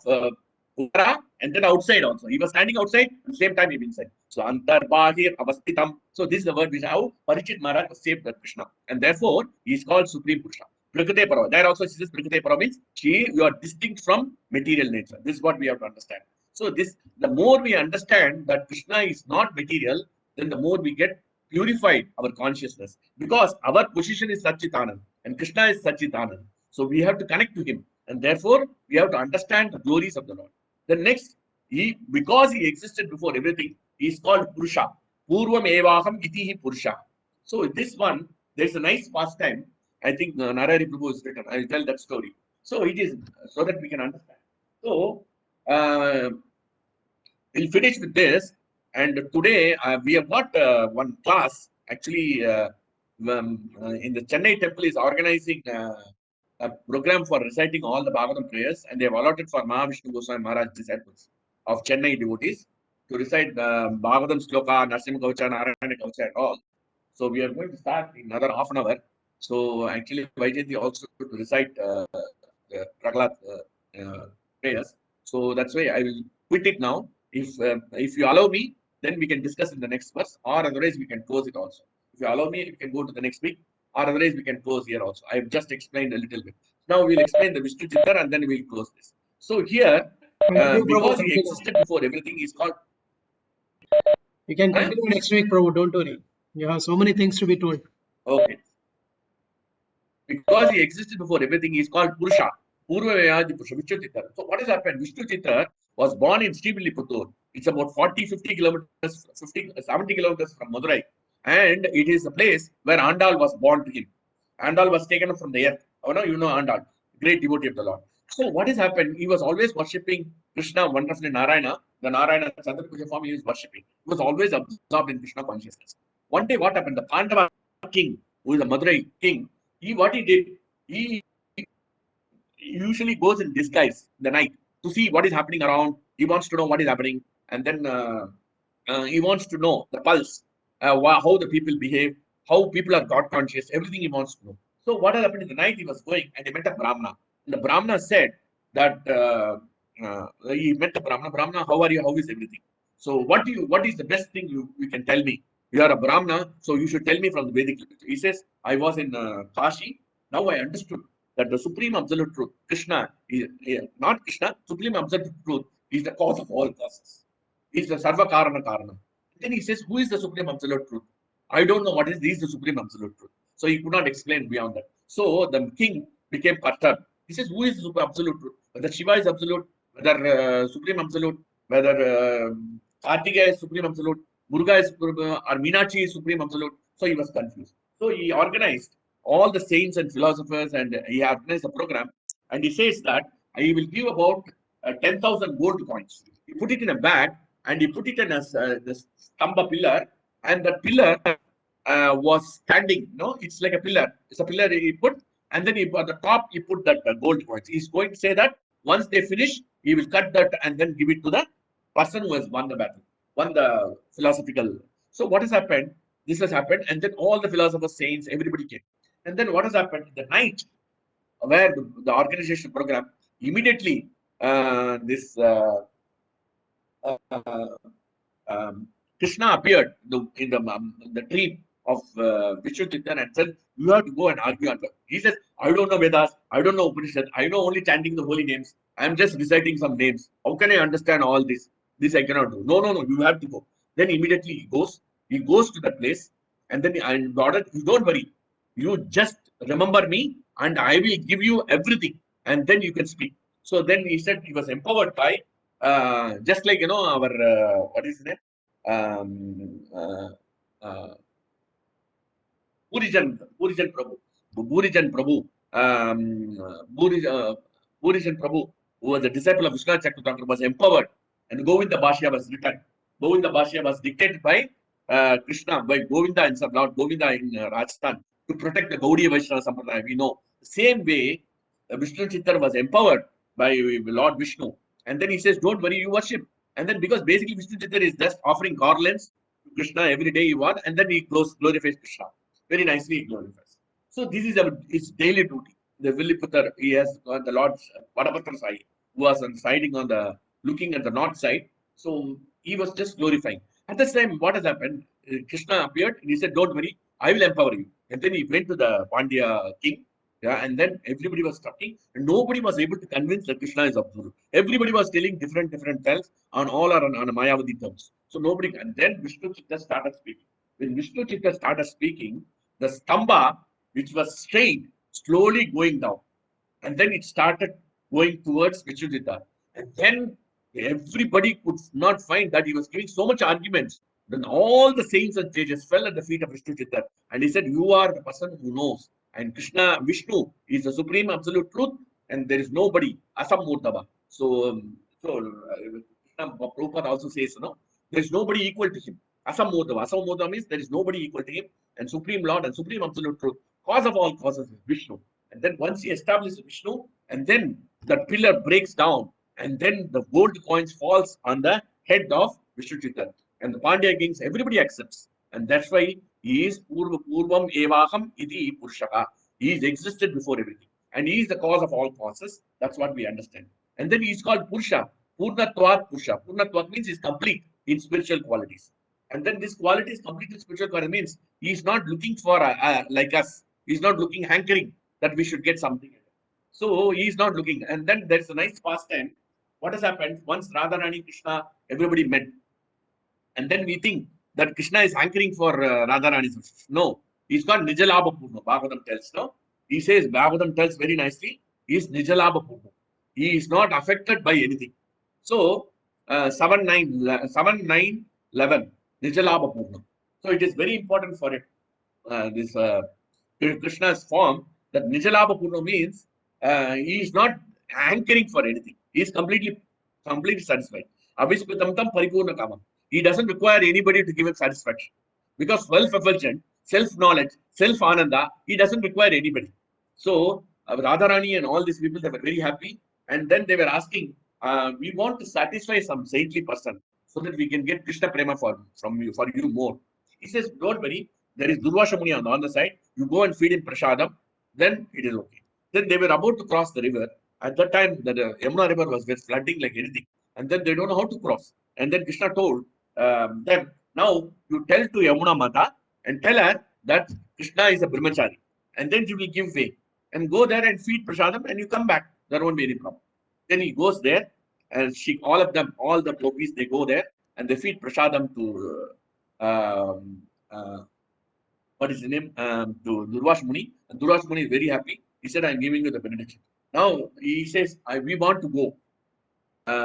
Uttara and then outside also. He was standing outside, at the same time he was inside. So Antarbhakir Avasthitam. So this is the word which how Parikshit Maharaj was saved by Krishna. And therefore he is called Supreme Purusha. Prakute Para. There also she says Prakute Para means you are distinct from material nature. This is what we have to understand. So the more we understand that Krishna is not material, then the more we get purified our consciousness, because our position is Satchitanand and Krishna is Satchitanand. So we have to connect to him, and therefore we have to understand the glories of the Lord. Then next, because he existed before everything, he is called Purusha. Purvam evaham itihi Purusha. So this one, there's a nice pastime. I think Narayani Prabhu is written. I'll tell that story. So it is so that we can understand. So we'll finish with this. And today we have got one class. Actually, in the Chennai temple is organizing a program for reciting all the Bhagavatam prayers, and they have allotted for Mahavishnu Goswami Maharaj disciples of Chennai devotees to recite Bhagavatam Shloka, Narsimha Kavacha, Narayana Kavacha, and all. So we are going to start in another half an hour. So actually, Vaijayanti also to recite Prahlad prayers. So that's why I will quit it now. If you allow me, then we can discuss in the next verse, or otherwise we can close it also. If you allow me, we can go to the next week, or otherwise we can close here also. I have just explained a little bit. Now we'll explain the Vishnu Chitta and then we'll close this. So here, Continue, Prabhu, because he continue. existed before everything, is called. We can continue next week, Prabhu. Don't worry. You have so many things to be told. Okay. Because he existed before everything, he is called Purusha. Purva Vyadi Purusha, Vishnu Chitta. So what has happened? Vishnu Chitta was born in Srivilliputtur. It's about 40-50 kilometers, 70 kilometers from Madurai. And it is a place where Andal was born to him. Andal was taken up from the earth. Oh no, you know Andal, great devotee of the Lord. So what has happened? He was always worshipping Krishna, wonderfully Narayana. The Narayana Chandrapuja form he was worshipping. He was always absorbed in Krishna consciousness. One day what happened? The Pandava king, who is the Madurai king, what he did, he usually goes in disguise in the night to see what is happening around. He wants to know what is happening, and then he wants to know the pulse, how the people behave, how people are God conscious, everything he wants to know. So what happened in the night? He was going and he met a Brahmana. And the Brahmana said that he met the Brahmana. Brahmana, how are you? How is everything? So what is the best thing you can tell me? You are a Brahmana, so you should tell me from the Vedic literature. He says, I was in Kashi. Now I understood that the supreme absolute truth, Krishna, is not Krishna, supreme absolute truth is the cause of all causes. Is the Sarva Karana Karana. Then he says, who is the supreme absolute truth? I don't know what is this, the supreme absolute truth. So he could not explain beyond that. So the king became perturbed. He says, who is the supreme absolute truth? Whether Shiva is absolute, whether supreme absolute, whether Kartika is supreme absolute, Muruga is or Meenakshi is supreme absolute. So he was confused. So he organized all the saints and philosophers and he organized a program. And he says that he will give about 10,000 gold coins. He put it in a bag and he put it in a this Stamba pillar, and the pillar was standing. No, it's like a pillar. It's a pillar he put, and then he at the top he put that gold coins. He's going to say that once they finish, he will cut that and then give it to the person who has won the battle, won the philosophical. So what has happened? This has happened, and then all the philosophers, saints, everybody came. And then what has happened? The night where the organization program, immediately this Krishna appeared in the dream of Vishnu Chitta and said, you have to go and argue on that. He says, I don't know Vedas, I don't know Upanishad, I know only chanting the holy names. I'm just reciting some names. How can I understand all this? This I cannot do. No, you have to go. Then immediately he goes to that place, and then I ordered, you don't worry. You just remember me, and I will give you everything, and then you can speak. So then he said he was empowered by just like our what is his name? Burijan Prabhu. Burijan Prabhu. Burijan Prabhu, who was a disciple of Vishwanath Chakravarti, was empowered, and Govinda Bhashya was written. Govinda Bhashya was dictated by Krishna, by Govinda and some Lord Govinda in Rajasthan to protect the Gaudiya Vaishnava Sampradaya. We know the same way Vishnu Chitta was empowered by Lord Vishnu, and then he says, "Don't worry, you worship." And then because basically Vishnu Chitta is just offering garlands to Krishna every day he wants, and then he glorifies Krishna. Very nicely he glorifies. So this is his daily duty. The Villiputar, he has got the Lord Vadapatra Sai, who was siding on the looking at the north side. So he was just glorifying. At this time, what has happened? Krishna appeared and he said, "Don't worry, I will empower you." And then he went to the Pandya king. Yeah, and then everybody was talking, and nobody was able to convince that Krishna is absolute. Everybody was telling different tells on all are on Mayavadi terms. So nobody. And then Vishnu Chitta started speaking. When Vishnu Chitta started speaking, the stamba, which was straight, slowly going down, and then it started going towards Vishnu Chitta. And then everybody could not find that he was giving so much arguments. Then all the saints and sages fell at the feet of Vishnu Chitta, and he said, "You are the person who knows." And Krishna, Vishnu, is the supreme absolute truth, and there is nobody, Asammurtava. Krishna Prabhupada also says, there is nobody equal to him. Asammurtava. Asammurtava means there is nobody equal to him, and Supreme Lord and Supreme Absolute Truth, cause of all causes is Vishnu. And then once he establishes Vishnu, and then the pillar breaks down, and then the gold coins falls on the head of Vishnu Chitta. And the Pandya kings, everybody accepts. And that's why he is Purvam Evaham Iti Purushaka. He is existed before everything. And he is the cause of all causes. That's what we understand. And then he is called Purusha. Purnatvat Purusha. Purnatvat means he is complete in spiritual qualities. And then this quality is completely spiritual quality. Means he is not looking for like us. He is not looking hankering that we should get something. So he is not looking. And then there's a nice pastime. What has happened? Once Radharani Krishna, everybody met. And then we think that Krishna is hankering for Radharani's wishes. No, he's got Nijalabha Purna. Bhagavatam tells, no? He says, Bhagavatam tells very nicely, he is Nijalabha Purna. He is not affected by anything. So, 7, 9, 7, 9, 11, Nijalabha Purna. So, it is very important for it, this Krishna's form, that Nijalabha Purna means he is not hankering for anything. He is completely satisfied. Avismitam tam paripurna kamam. He doesn't require anybody to give him satisfaction. Because self-effulgent, self-knowledge, self-ananda, he doesn't require anybody. So, Radharani and all these people, they were very happy. And then they were asking, we want to satisfy some saintly person so that we can get Krishna Prema for you more. He says, don't worry, there is Durvasha Muni on the other side. You go and feed him Prasadam, then it is okay. Then they were about to cross the river. At that time, the Yamuna river was flooding like anything. And then they don't know how to cross. And then Krishna told them, now you tell to Yamuna Mata and tell her that Krishna is a brahmachari. And then she will give way. And go there and feed Prasadam and you come back. There won't be any problem. Then he goes there and all of them, all the gopis, they go there and they feed Prasadam to what is the name? To Durvasha Muni. And Durvasha Muni is very happy. He said, I'm giving you the benediction. Now he says, we want to go.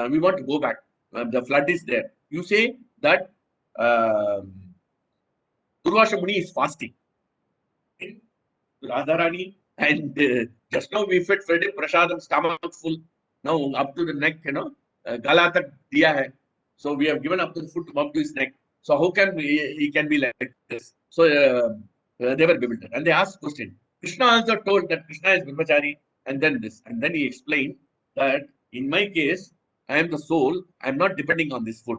We want to go back. The flood is there. You say that Durvasha Muni is fasting. Okay? Radharani, and just now we fed him Prasadam, stomach full. Now up to the neck, gala tak diya hai. So we have given up to the foot up to his neck. So how can he can be like this? So they were bewildered. And they asked question. Krishna also told that Krishna is brahmachari and then this. And then he explained that in my case, I am the soul. I am not depending on this food.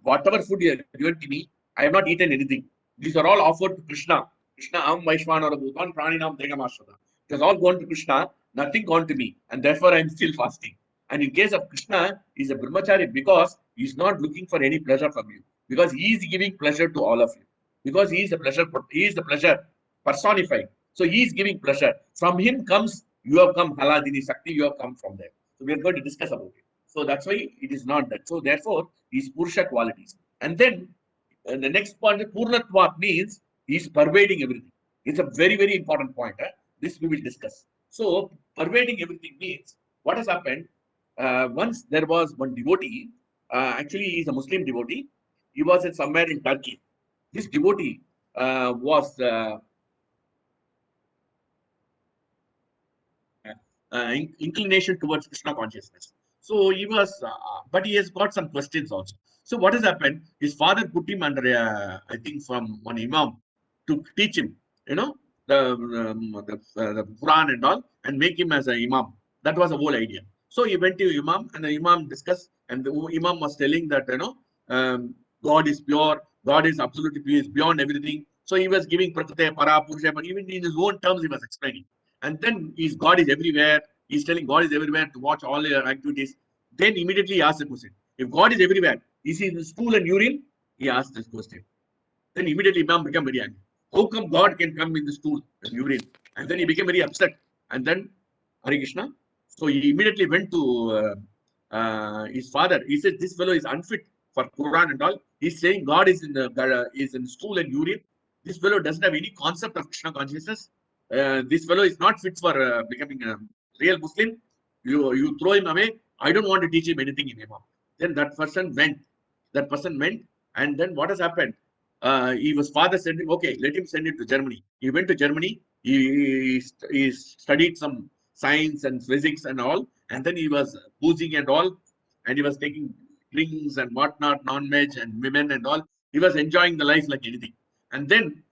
Whatever food you have given to me, I have not eaten anything. These are all offered to Krishna. Krishna Am Vaishvanara Bhutan Praninam Degamashada. It has all gone to Krishna, nothing gone to me. And therefore I am still fasting. And in case of Krishna, he is a brahmachari because he is not looking for any pleasure from you. Because he is giving pleasure to all of you. Because he is the pleasure personified. So he is giving pleasure. From him comes, you have come Haladini Sakti, you have come from there. So we are going to discuss about it. So that's why it is not that. So therefore, these Purusha qualities. And then the next point, Purnatva means he is pervading everything. It's a very, very important point. This we will discuss. So pervading everything means what has happened. Once there was one devotee, actually he is a Muslim devotee. He was somewhere in Turkey. This devotee was inclination towards Krishna consciousness. So he was, but he has got some questions also. So what has happened? His father put him under, I think, from one imam to teach him, the Quran and all, and make him as an imam. That was the whole idea. So he went to imam, and the imam discussed, and the imam was telling that God is pure, God is absolutely pure, is beyond everything. So he was giving Prakriti, Para, Purusha, but even in his own terms he was explaining. And then God is everywhere. He's telling God is everywhere to watch all your activities. Then immediately he asked the question: if God is everywhere, is he in the stool and urine? He asked this question. Then immediately Imam became very angry. How come God can come in the stool and urine? And then he became very upset. And then Hare Krishna. So he immediately went to his father. He said, this fellow is unfit for Quran and all. He's saying God is in stool and urine. This fellow doesn't have any concept of Krishna consciousness. This fellow is not fit for becoming a real Muslim. You throw him away. I don't want to teach him anything in Imam. Then that person went. And then what has happened? His father said, okay, let him send it to Germany. He went to Germany. He studied some science and physics and all. And then he was boozing and all. And he was taking drinks and whatnot, non-veg and women and all. He was enjoying the life like anything. And then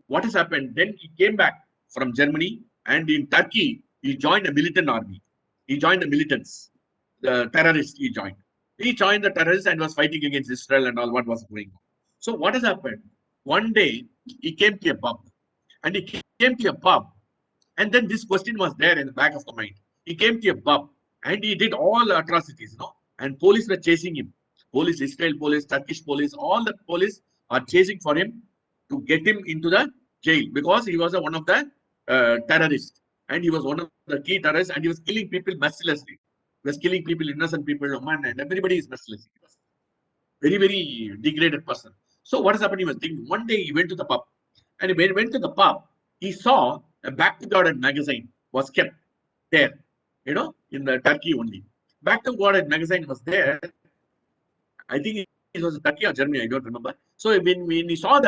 what has happened? Then he came back from Germany, and in Turkey, he joined a militant army. He joined the militants, the terrorists he joined. He joined the terrorists and was fighting against Israel and all what was going on. So what has happened? One day, he came to a pub. And he came to a pub. And then this question was there in the back of the mind. He came to a pub and he did all atrocities, And police were chasing him. Police, Israel police, Turkish police, all the police are chasing for him to get him into the jail because he was one of the terrorists, and he was one of the key terrorists, and he was killing people mercilessly. He was killing people, innocent people, man, and everybody is merciless. He was very, very degraded person. So what has happened? He was thinking. One day he went to the pub, and when he went to the pub, he saw a Back to Garden magazine was kept there, in the Turkey only. Back to Garden magazine was there. I think it was Turkey or Germany, I don't remember. So when he saw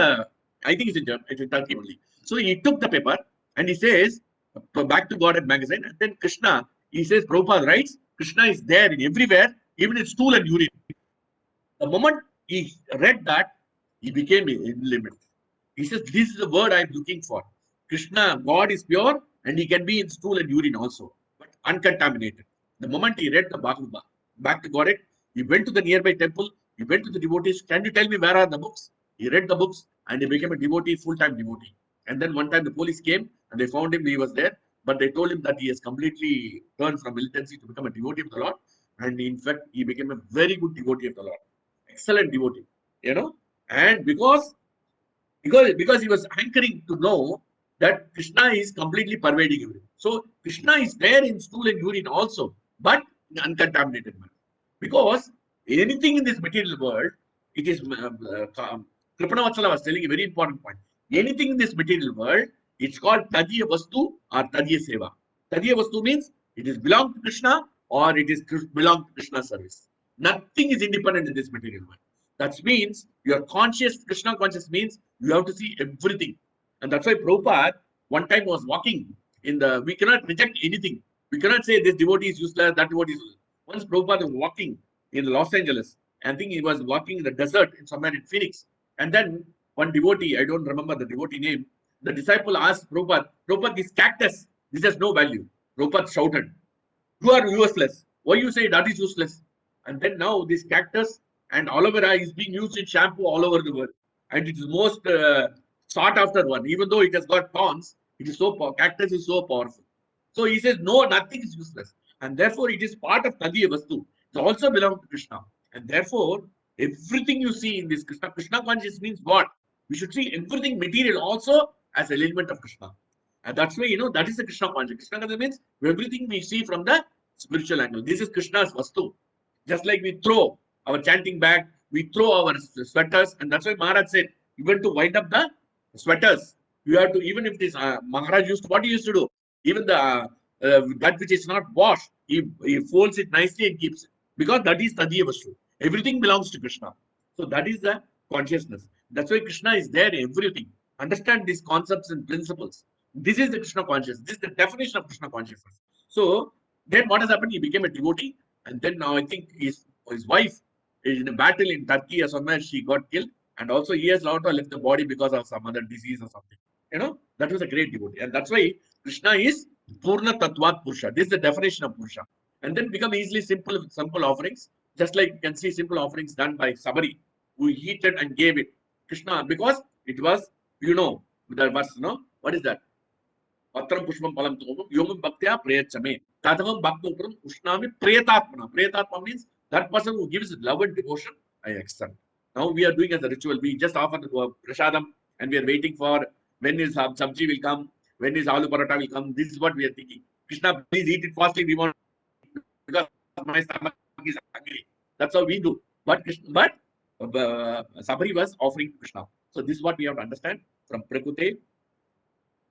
I think it's in Turkey only. So he took the paper and he says, Back to God magazine, and then Krishna, he says, Prabhupada writes, Krishna is there in everywhere, even in stool and urine. The moment he read that, he became enlightened. He says, this is the word I'm looking for. Krishna, God is pure, and he can be in stool and urine also, but uncontaminated. The moment he read the Bhagavad, Back to God, he went to the nearby temple, he went to the devotees, can you tell me where are the books? He read the books and he became a devotee, full-time devotee. And then one time the police came and they found him, he was there, but they told him that he has completely turned from militancy to become a devotee of the Lord. And in fact, he became a very good devotee of the Lord. Excellent devotee, and because he was hankering to know that Krishna is completely pervading everything. So Krishna is there in stool and urine also, but in uncontaminated manner. Because anything in this material world, it is Kripanavatsala was telling a very important point. Anything in this material world, it's called Tadiya Vastu or Tadiya Seva. Tadiya Vastu means it is belong to Krishna or it is belong to Krishna's service. Nothing is independent in this material world. That means your conscious, Krishna conscious means you have to see everything. And that's why Prabhupada one time was walking we cannot reject anything. We cannot say this devotee is useless, that devotee is useless. Once Prabhupada was walking in Los Angeles, I think he was walking in the desert somewhere in Phoenix. And then one devotee, I don't remember the devotee name, the disciple asked Prabhupada, this cactus, this has no value. Prabhupada shouted, you are useless. Why you say that is useless? And then now this cactus and aloe vera is being used in shampoo all over the world. And it is most sought after one. Even though it has got thorns, it is cactus is so powerful. So he says, no, nothing is useless. And therefore, it is part of Tadiya Vastu. It also belongs to Krishna. And therefore, everything you see in this Krishna consciousness means what? We should see everything material also as an element of Krishna. And that's why, that is the Krishna consciousness. Krishna consciousness means everything we see from the spiritual angle. This is Krishna's Vastu. Just like we throw our chanting bag, we throw our sweaters. And that's why Maharaj said, even to wind up the sweaters, you have to, even if this Maharaj what he used to do, even the that which is not washed, he folds it nicely and keeps it. Because that is Tadiya Vastu. Everything belongs to Krishna. So that is the consciousness. That's why Krishna is there in everything. Understand these concepts and principles. This is the Krishna consciousness. This is the definition of Krishna consciousness. So then what has happened? He became a devotee. And then now I think his wife is in a battle in Turkey or somewhere. She got killed. And also he has also left the body because of some other disease or something. That was a great devotee. And that's why Krishna is Purna Tattvat Purusha. This is the definition of Purusha. And then become easily simple with simple offerings. Just like you can see simple offerings done by Sabari, who heated and gave it Krishna, because it was, the verse, what is that? Patram Pushpam Palam Tobam, Yomam Bhaktya Prayachame. Tadavam Bhaktopuram Ushnami Pretatmana. Pretatma means that person who gives love and devotion, I accept. Now we are doing as a ritual. We just offer the Prashadam and we are waiting for when his sabji will come, when his aloo paratha will come. This is what we are thinking. Krishna, please eat it fastly. We want, because my stomach is hungry. That's how we do. But Sabari was offering to Krishna. So this is what we have to understand from Prakute,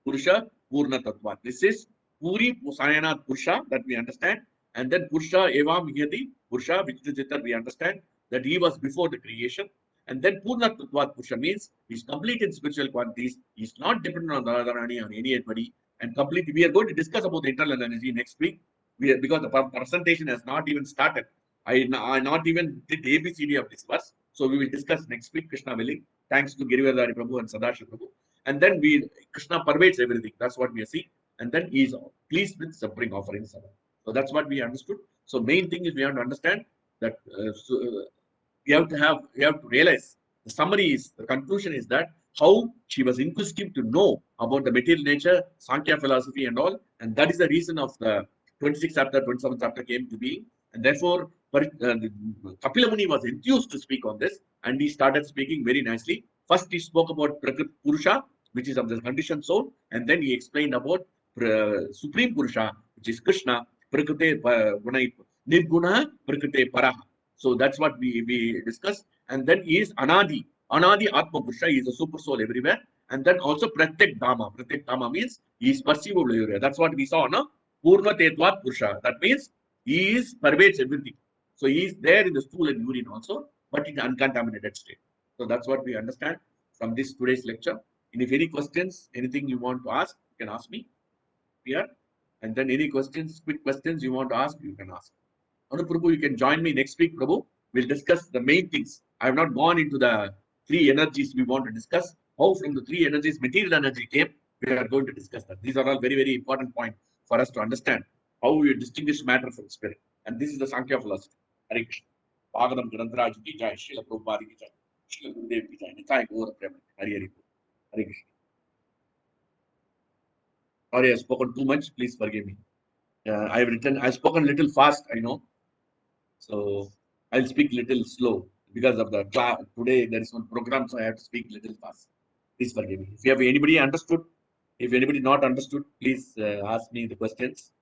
Purusha, Purna Tattva. This is Puri Pusayana Purusha that we understand. And then Purusha Evam Hyati, Purusha, which we understand that he was before the creation. And then Purna Tattva Purusha means he's complete in spiritual quantities. He's not dependent on Radharani or anybody. And completely, we are going to discuss about the internal energy next week. Because the presentation has not even started. I not even did the ABCD of this verse. So we will discuss next week, Krishna willing. Thanks to Girivardhari Prabhu and Sadashiv Prabhu. And then Krishna pervades everything. That's what we are seeing. And then he is pleased with suffering offerings. So that's what we understood. So main thing is we have to understand that we have to realize the summary is, the conclusion is that how she was inquisitive to know about the material nature, Sankhya philosophy and all. And that is the reason of the 26th chapter, 27th chapter came to be. And therefore, Kapila Muni was enthused to speak on this. And he started speaking very nicely. First, he spoke about Prakriti Purusha, which is of the conditioned soul, and then he explained about Supreme Purusha, which is Krishna, Prakriti Nirguna, Prakriti Paraha. So that's what we discussed. And then he is Anadi. Anadi Atma Purusha, he is a super soul everywhere. And then also Pratyek Dhamma. Pratyek Dhamma means he is perceivable everywhere. That's what we saw, no? Purna Tetvat Purusha. That means he is pervades everything. So he is there in the stool and urine also, but in uncontaminated state. So that's what we understand from this today's lecture. And if any questions, anything you want to ask, you can ask me here. And then any questions, quick questions you want to ask, you can ask. Anu Prabhu, you can join me next week, Prabhu. We'll discuss the main things. I have not gone into the three energies we want to discuss. How from the three energies, material energy came, we are going to discuss that. These are all very, very important points for us to understand how we distinguish matter from spirit. And this is the Sankhya philosophy. Hare Krishna. Bhagavatam Grantaraj ki jai, Srila Prabhupada ki jai, Srila Gurudev ki jai, Nitai Gaura Premanand. Hare Hare. Hare Krishna. Sorry, I've spoken too much. Please forgive me. I've spoken a little fast, I know. So I'll speak little slow because of the class. Today there is one program, so I have to speak little fast. Please forgive me. If you have anybody understood, if anybody not understood, please ask me the questions,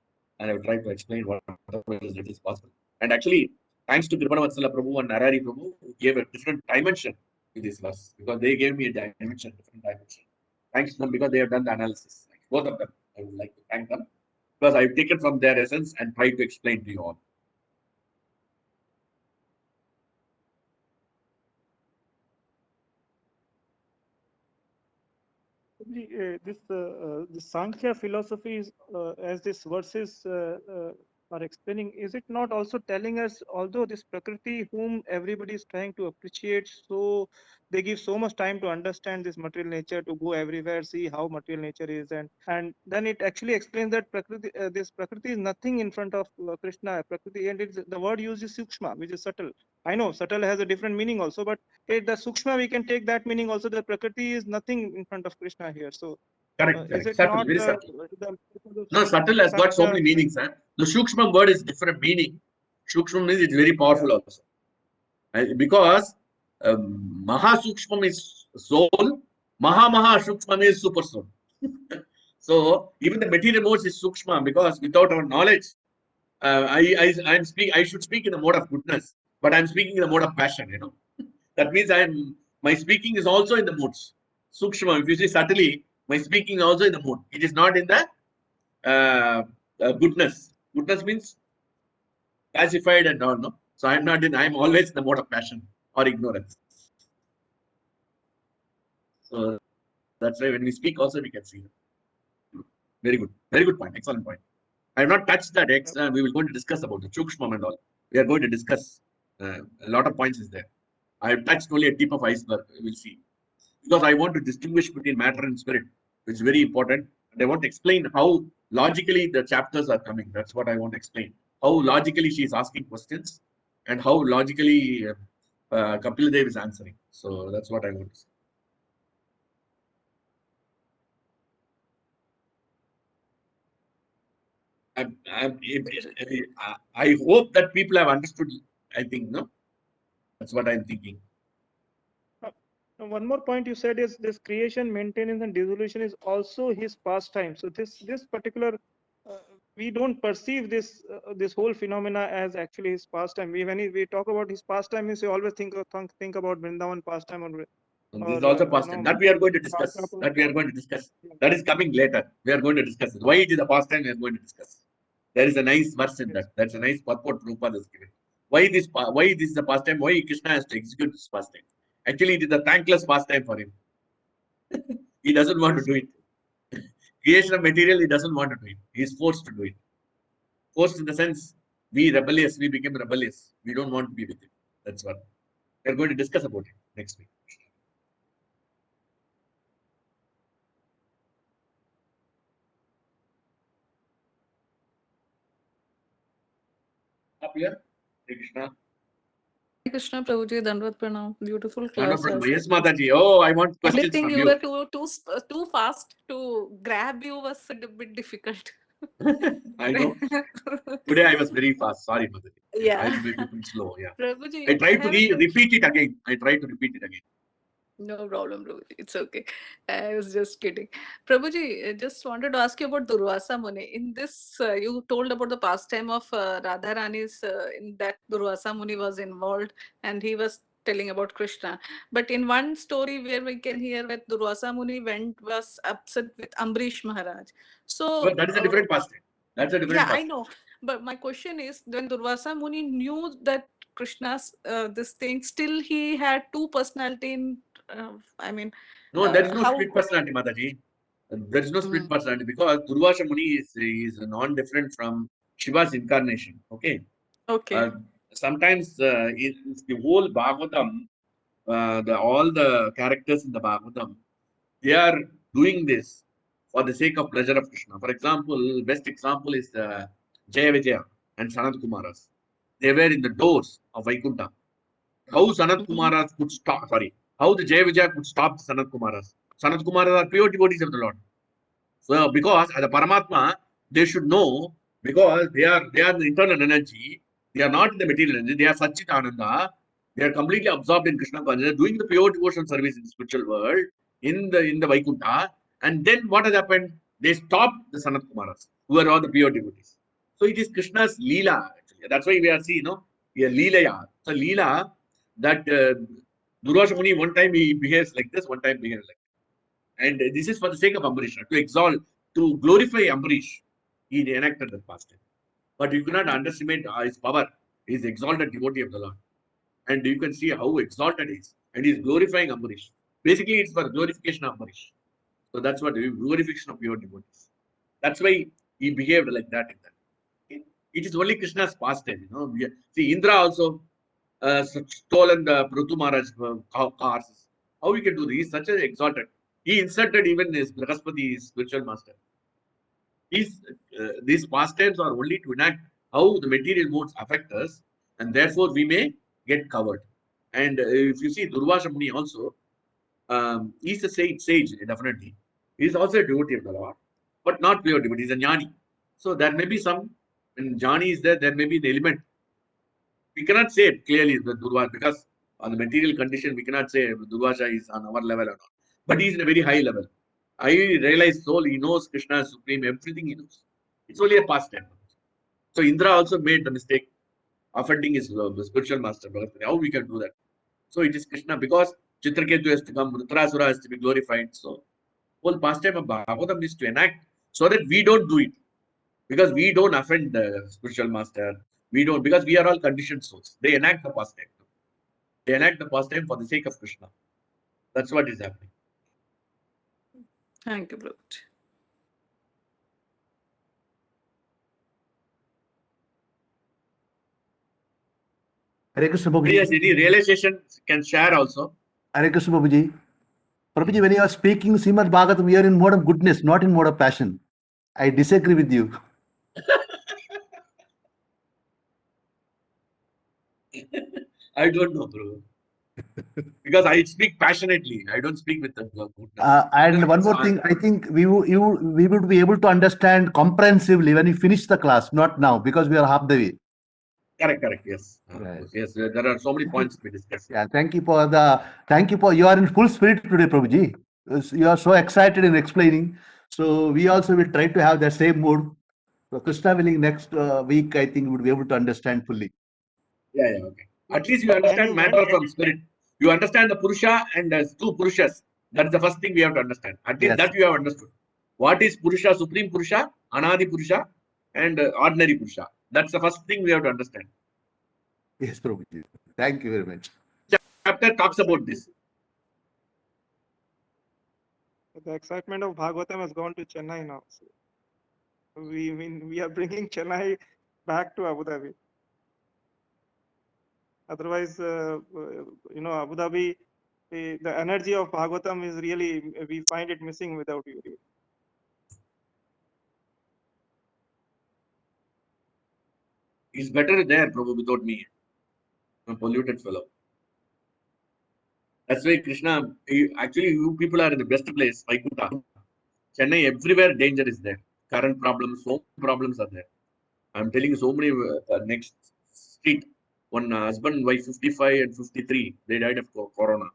and I will try to explain whatever is possible. And actually, thanks to Kirpana Vatsala Prabhu and Narari Prabhu, who gave a different dimension to this verse, because they gave me a dimension, different dimension. Thanks to them because they have done the analysis. Both of them, I would like to thank them because I've taken from their essence and tried to explain to you all. This Sankhya philosophy is, as these verses are explaining, is it not also telling us, although this Prakriti, whom everybody is trying to appreciate, so they give so much time to understand this material nature, to go everywhere, see how material nature is, and then it actually explains that Prakriti, this Prakriti is nothing in front of Krishna. Prakriti, and the word used is Sukshma, which is subtle. I know subtle has a different meaning also, but the Sukshma, we can take that meaning also. The Prakriti is nothing in front of Krishna here. So Correct, is it subtle, not very subtle. the No, subtle has got so Sankhya? many meanings. The Shukshma word is different meaning. Shukshma means it's very powerful also. Because Maha Sukshma is soul, Maha Shukshma is super soul. So even the material modes is Sukshma, because without our knowledge, I should speak in the mode of goodness, but I'm speaking in the mode of passion, you know. That means my speaking is also in the modes. Sukshma, if you see subtly, my speaking also in the mode. It is not in the goodness. Goodness means pacified and all, no? So I'm not in, I'm always in the mode of passion or ignorance. So that's why when we speak also we can see it. Very good point, excellent point. I have not touched that. We will going to discuss about the Chukshma and all. We are going to discuss a lot of points is there. I have touched only a tip of iceberg. We will see. Because I want to distinguish between matter and spirit, which is very important. And I want to explain how logically the chapters are coming. That's what I want to explain. How logically she is asking questions and how logically Kapil Dev is answering. So that's what I want to say. I hope that people have understood. I think, no? That's what I'm thinking. One more point you said is this creation, maintenance, and dissolution is also his pastime. So this particular we don't perceive this whole phenomena as actually his pastime. When we talk about his pastime, we always think about Vrindavan pastime or this is also pastime. That we are going to discuss. That is coming later. We are going to discuss it. Why it is a pastime, we are going to discuss. There is a nice verse in that. That's a nice purport Prabhupada is given. Why this is a pastime? Why Krishna has to execute this pastime? Actually, it is a thankless pastime for him. He doesn't want to do it. Creation of material, he doesn't want to do it. He is forced to do it. Forced in the sense, we became rebellious. We don't want to be with it. That's what. We are going to discuss about it next week. Up here, Krishna. Krishna Prabhuji, Dandvat Pranam. Beautiful class. Yes, Mataji. Oh, I want Only questions thing from you you. were too fast to grab you was a bit difficult. I know. Today I was very fast. Sorry, Mataji. Yeah. I'll be a little slow. Yeah. Prabhuji, I tried to repeat it again. No problem, Prabhuji. It's okay. I was just kidding. Prabhuji, I just wanted to ask you about Durvasa Muni. In this, you told about the pastime of Radharani's, in that Durvasa Muni was involved and he was telling about Krishna. But in one story where we can hear that Durvasa Muni was upset with Ambrish Maharaj. So, But that is a different pastime. That's a different yeah, I pastime. know. But my question is, when Durvasa Muni knew that Krishna's this thing, still he had two personality in, I mean, No, there is no how? split personality, Mataji. There is no split Mm, personality because Durvasha Muni is non-different from Shiva's incarnation. Okay. okay. Uh, Sometimes it's the whole Bhagavatam, all the characters in the Bhagavatam, they are doing this for the sake of pleasure of Krishna. For example, best example is Jaya Vijaya and Sanat Kumaras. They were in the doors of Vaikuntha. How Sanat Mhm. Kumaras could stop, how the Jaya Vijaya could stop the Sanat Kumaras. Sanat Kumaras are pure devotees of the Lord. So because as a Paramatma, they should know because they are the internal energy, they are not in the material energy, they are Satchit Ananda, they are completely absorbed in Krishna consciousness, doing the pure devotion service in the spiritual world, in the Vaikuntha, and then what has happened? They stopped the Sanat Kumaras, who are all the pure devotees. So it is Krishna's Leela, actually. That's why we are seeing, we are Leelaya. So Leela, that Durvasa Muni, one time he behaves like this, one time behaves like that. And this is for the sake of Ambarish, to exalt, to glorify Ambarish. He enacted that pastime. But you cannot underestimate his power. He is exalted devotee of the Lord. And you can see how exalted he is. And he is glorifying Ambarish. Basically, it's for glorification of Ambarish. So that's what glorification of pure devotees. That's why he behaved like that. Okay? It is only Krishna's pastime. See, Indra also stolen the Prithu Maharaj cars. How we can do this? He is such an exalted. He insulted even his Brahaspati, his spiritual master. These pastimes are only to enact how the material modes affect us, and therefore we may get covered. And if you see Durvasa Muni also, he's a sage, definitely. He's also a devotee of the Lord, but not pure devotee. He's a jnani. So there may be some, when jnani is there, there may be an element. We cannot say it clearly the Durvasa because on the material condition, we cannot say Durvasa is on our level or not. But he's in a very high level. I realize soul, he knows Krishna is supreme, everything he knows. It's only a pastime. So Indra also made the mistake offending his spiritual master. How we can do that? So it is Krishna because Chitraketu has to come, Rudrasura has to be glorified. So whole pastime of Bhagavatam is to enact so that we don't do it. Because we don't offend the spiritual master. We don't, because we are all conditioned souls. They enact the pastime. They enact the pastime for the sake of Krishna. That's what is happening. Thank you, Prabhuji. Hare Krishna Anybody Prabhuji. has any realization can share also. Hare Krishna Prabhuji. Prabhuji, when you are speaking Srimad Bhagavatam, we are in mode of goodness, not in mode of passion. I disagree with you. I don't know, bro. Because I speak passionately. I don't speak with the goodness. And one more thing, I think we would be able to understand comprehensively when we finish the class, not now, because we are half the way. Correct. Yes. Yes. Yes. There are so many points to be discussed. Yeah, thank you for you are in full spirit today, Prabhuji. You are so excited in explaining. So we also will try to have that same mood. So Krishna willing, next week, I think we would be able to understand fully. Yeah. Okay. At least you And understand you matter from spirit. You understand the Purusha and two Purushas. That's the first thing we have to understand. At least Yes. that you have understood. What is Purusha, Supreme Purusha, Anadi Purusha, and ordinary Purusha? That's the first thing we have to understand. Yes, Prabhuji. Thank you very much. Chapter talks about this. the excitement of Bhagavatam has gone to Chennai now. So we are bringing Chennai back to Abu Dhabi. Otherwise, Abu Dhabi, the energy of Bhagavatam is really, we find it missing without you. He's better there, Prabhu, without me. I'm a polluted fellow. That's why Krishna, actually, you people are in the best place, Vaikuntha. Chennai, everywhere danger is there. Current problems, so many problems are there. I'm telling you, so many next street. One husband, wife 55 and 53, they died of corona.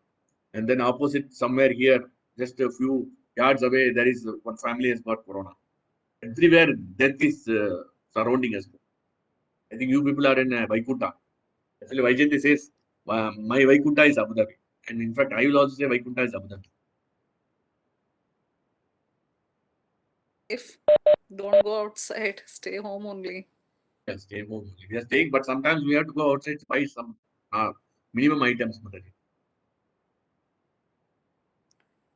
And then opposite somewhere here, just a few yards away, there is one family has got corona. Everywhere, death is surrounding us. I think you people are in Vaikunta. Actually, Vaijayanti says, my Vaikunta is Abu Dhabi. And in fact, I will also say Vaikunta is Abu Dhabi. If don't go outside, stay home only. Yeah, stay home. We are staying, but sometimes we have to go outside to buy some minimum items. Mataji.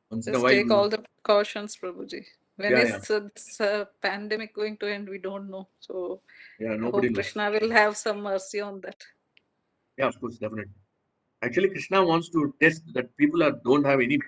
Once in a Just while, take all the precautions, Prabhuji. When yeah, is this pandemic going to end? We don't know. So yeah, I nobody hope knows. Krishna will have some mercy on that. Yeah, of course, definitely. Actually, Krishna wants to test that people don't have any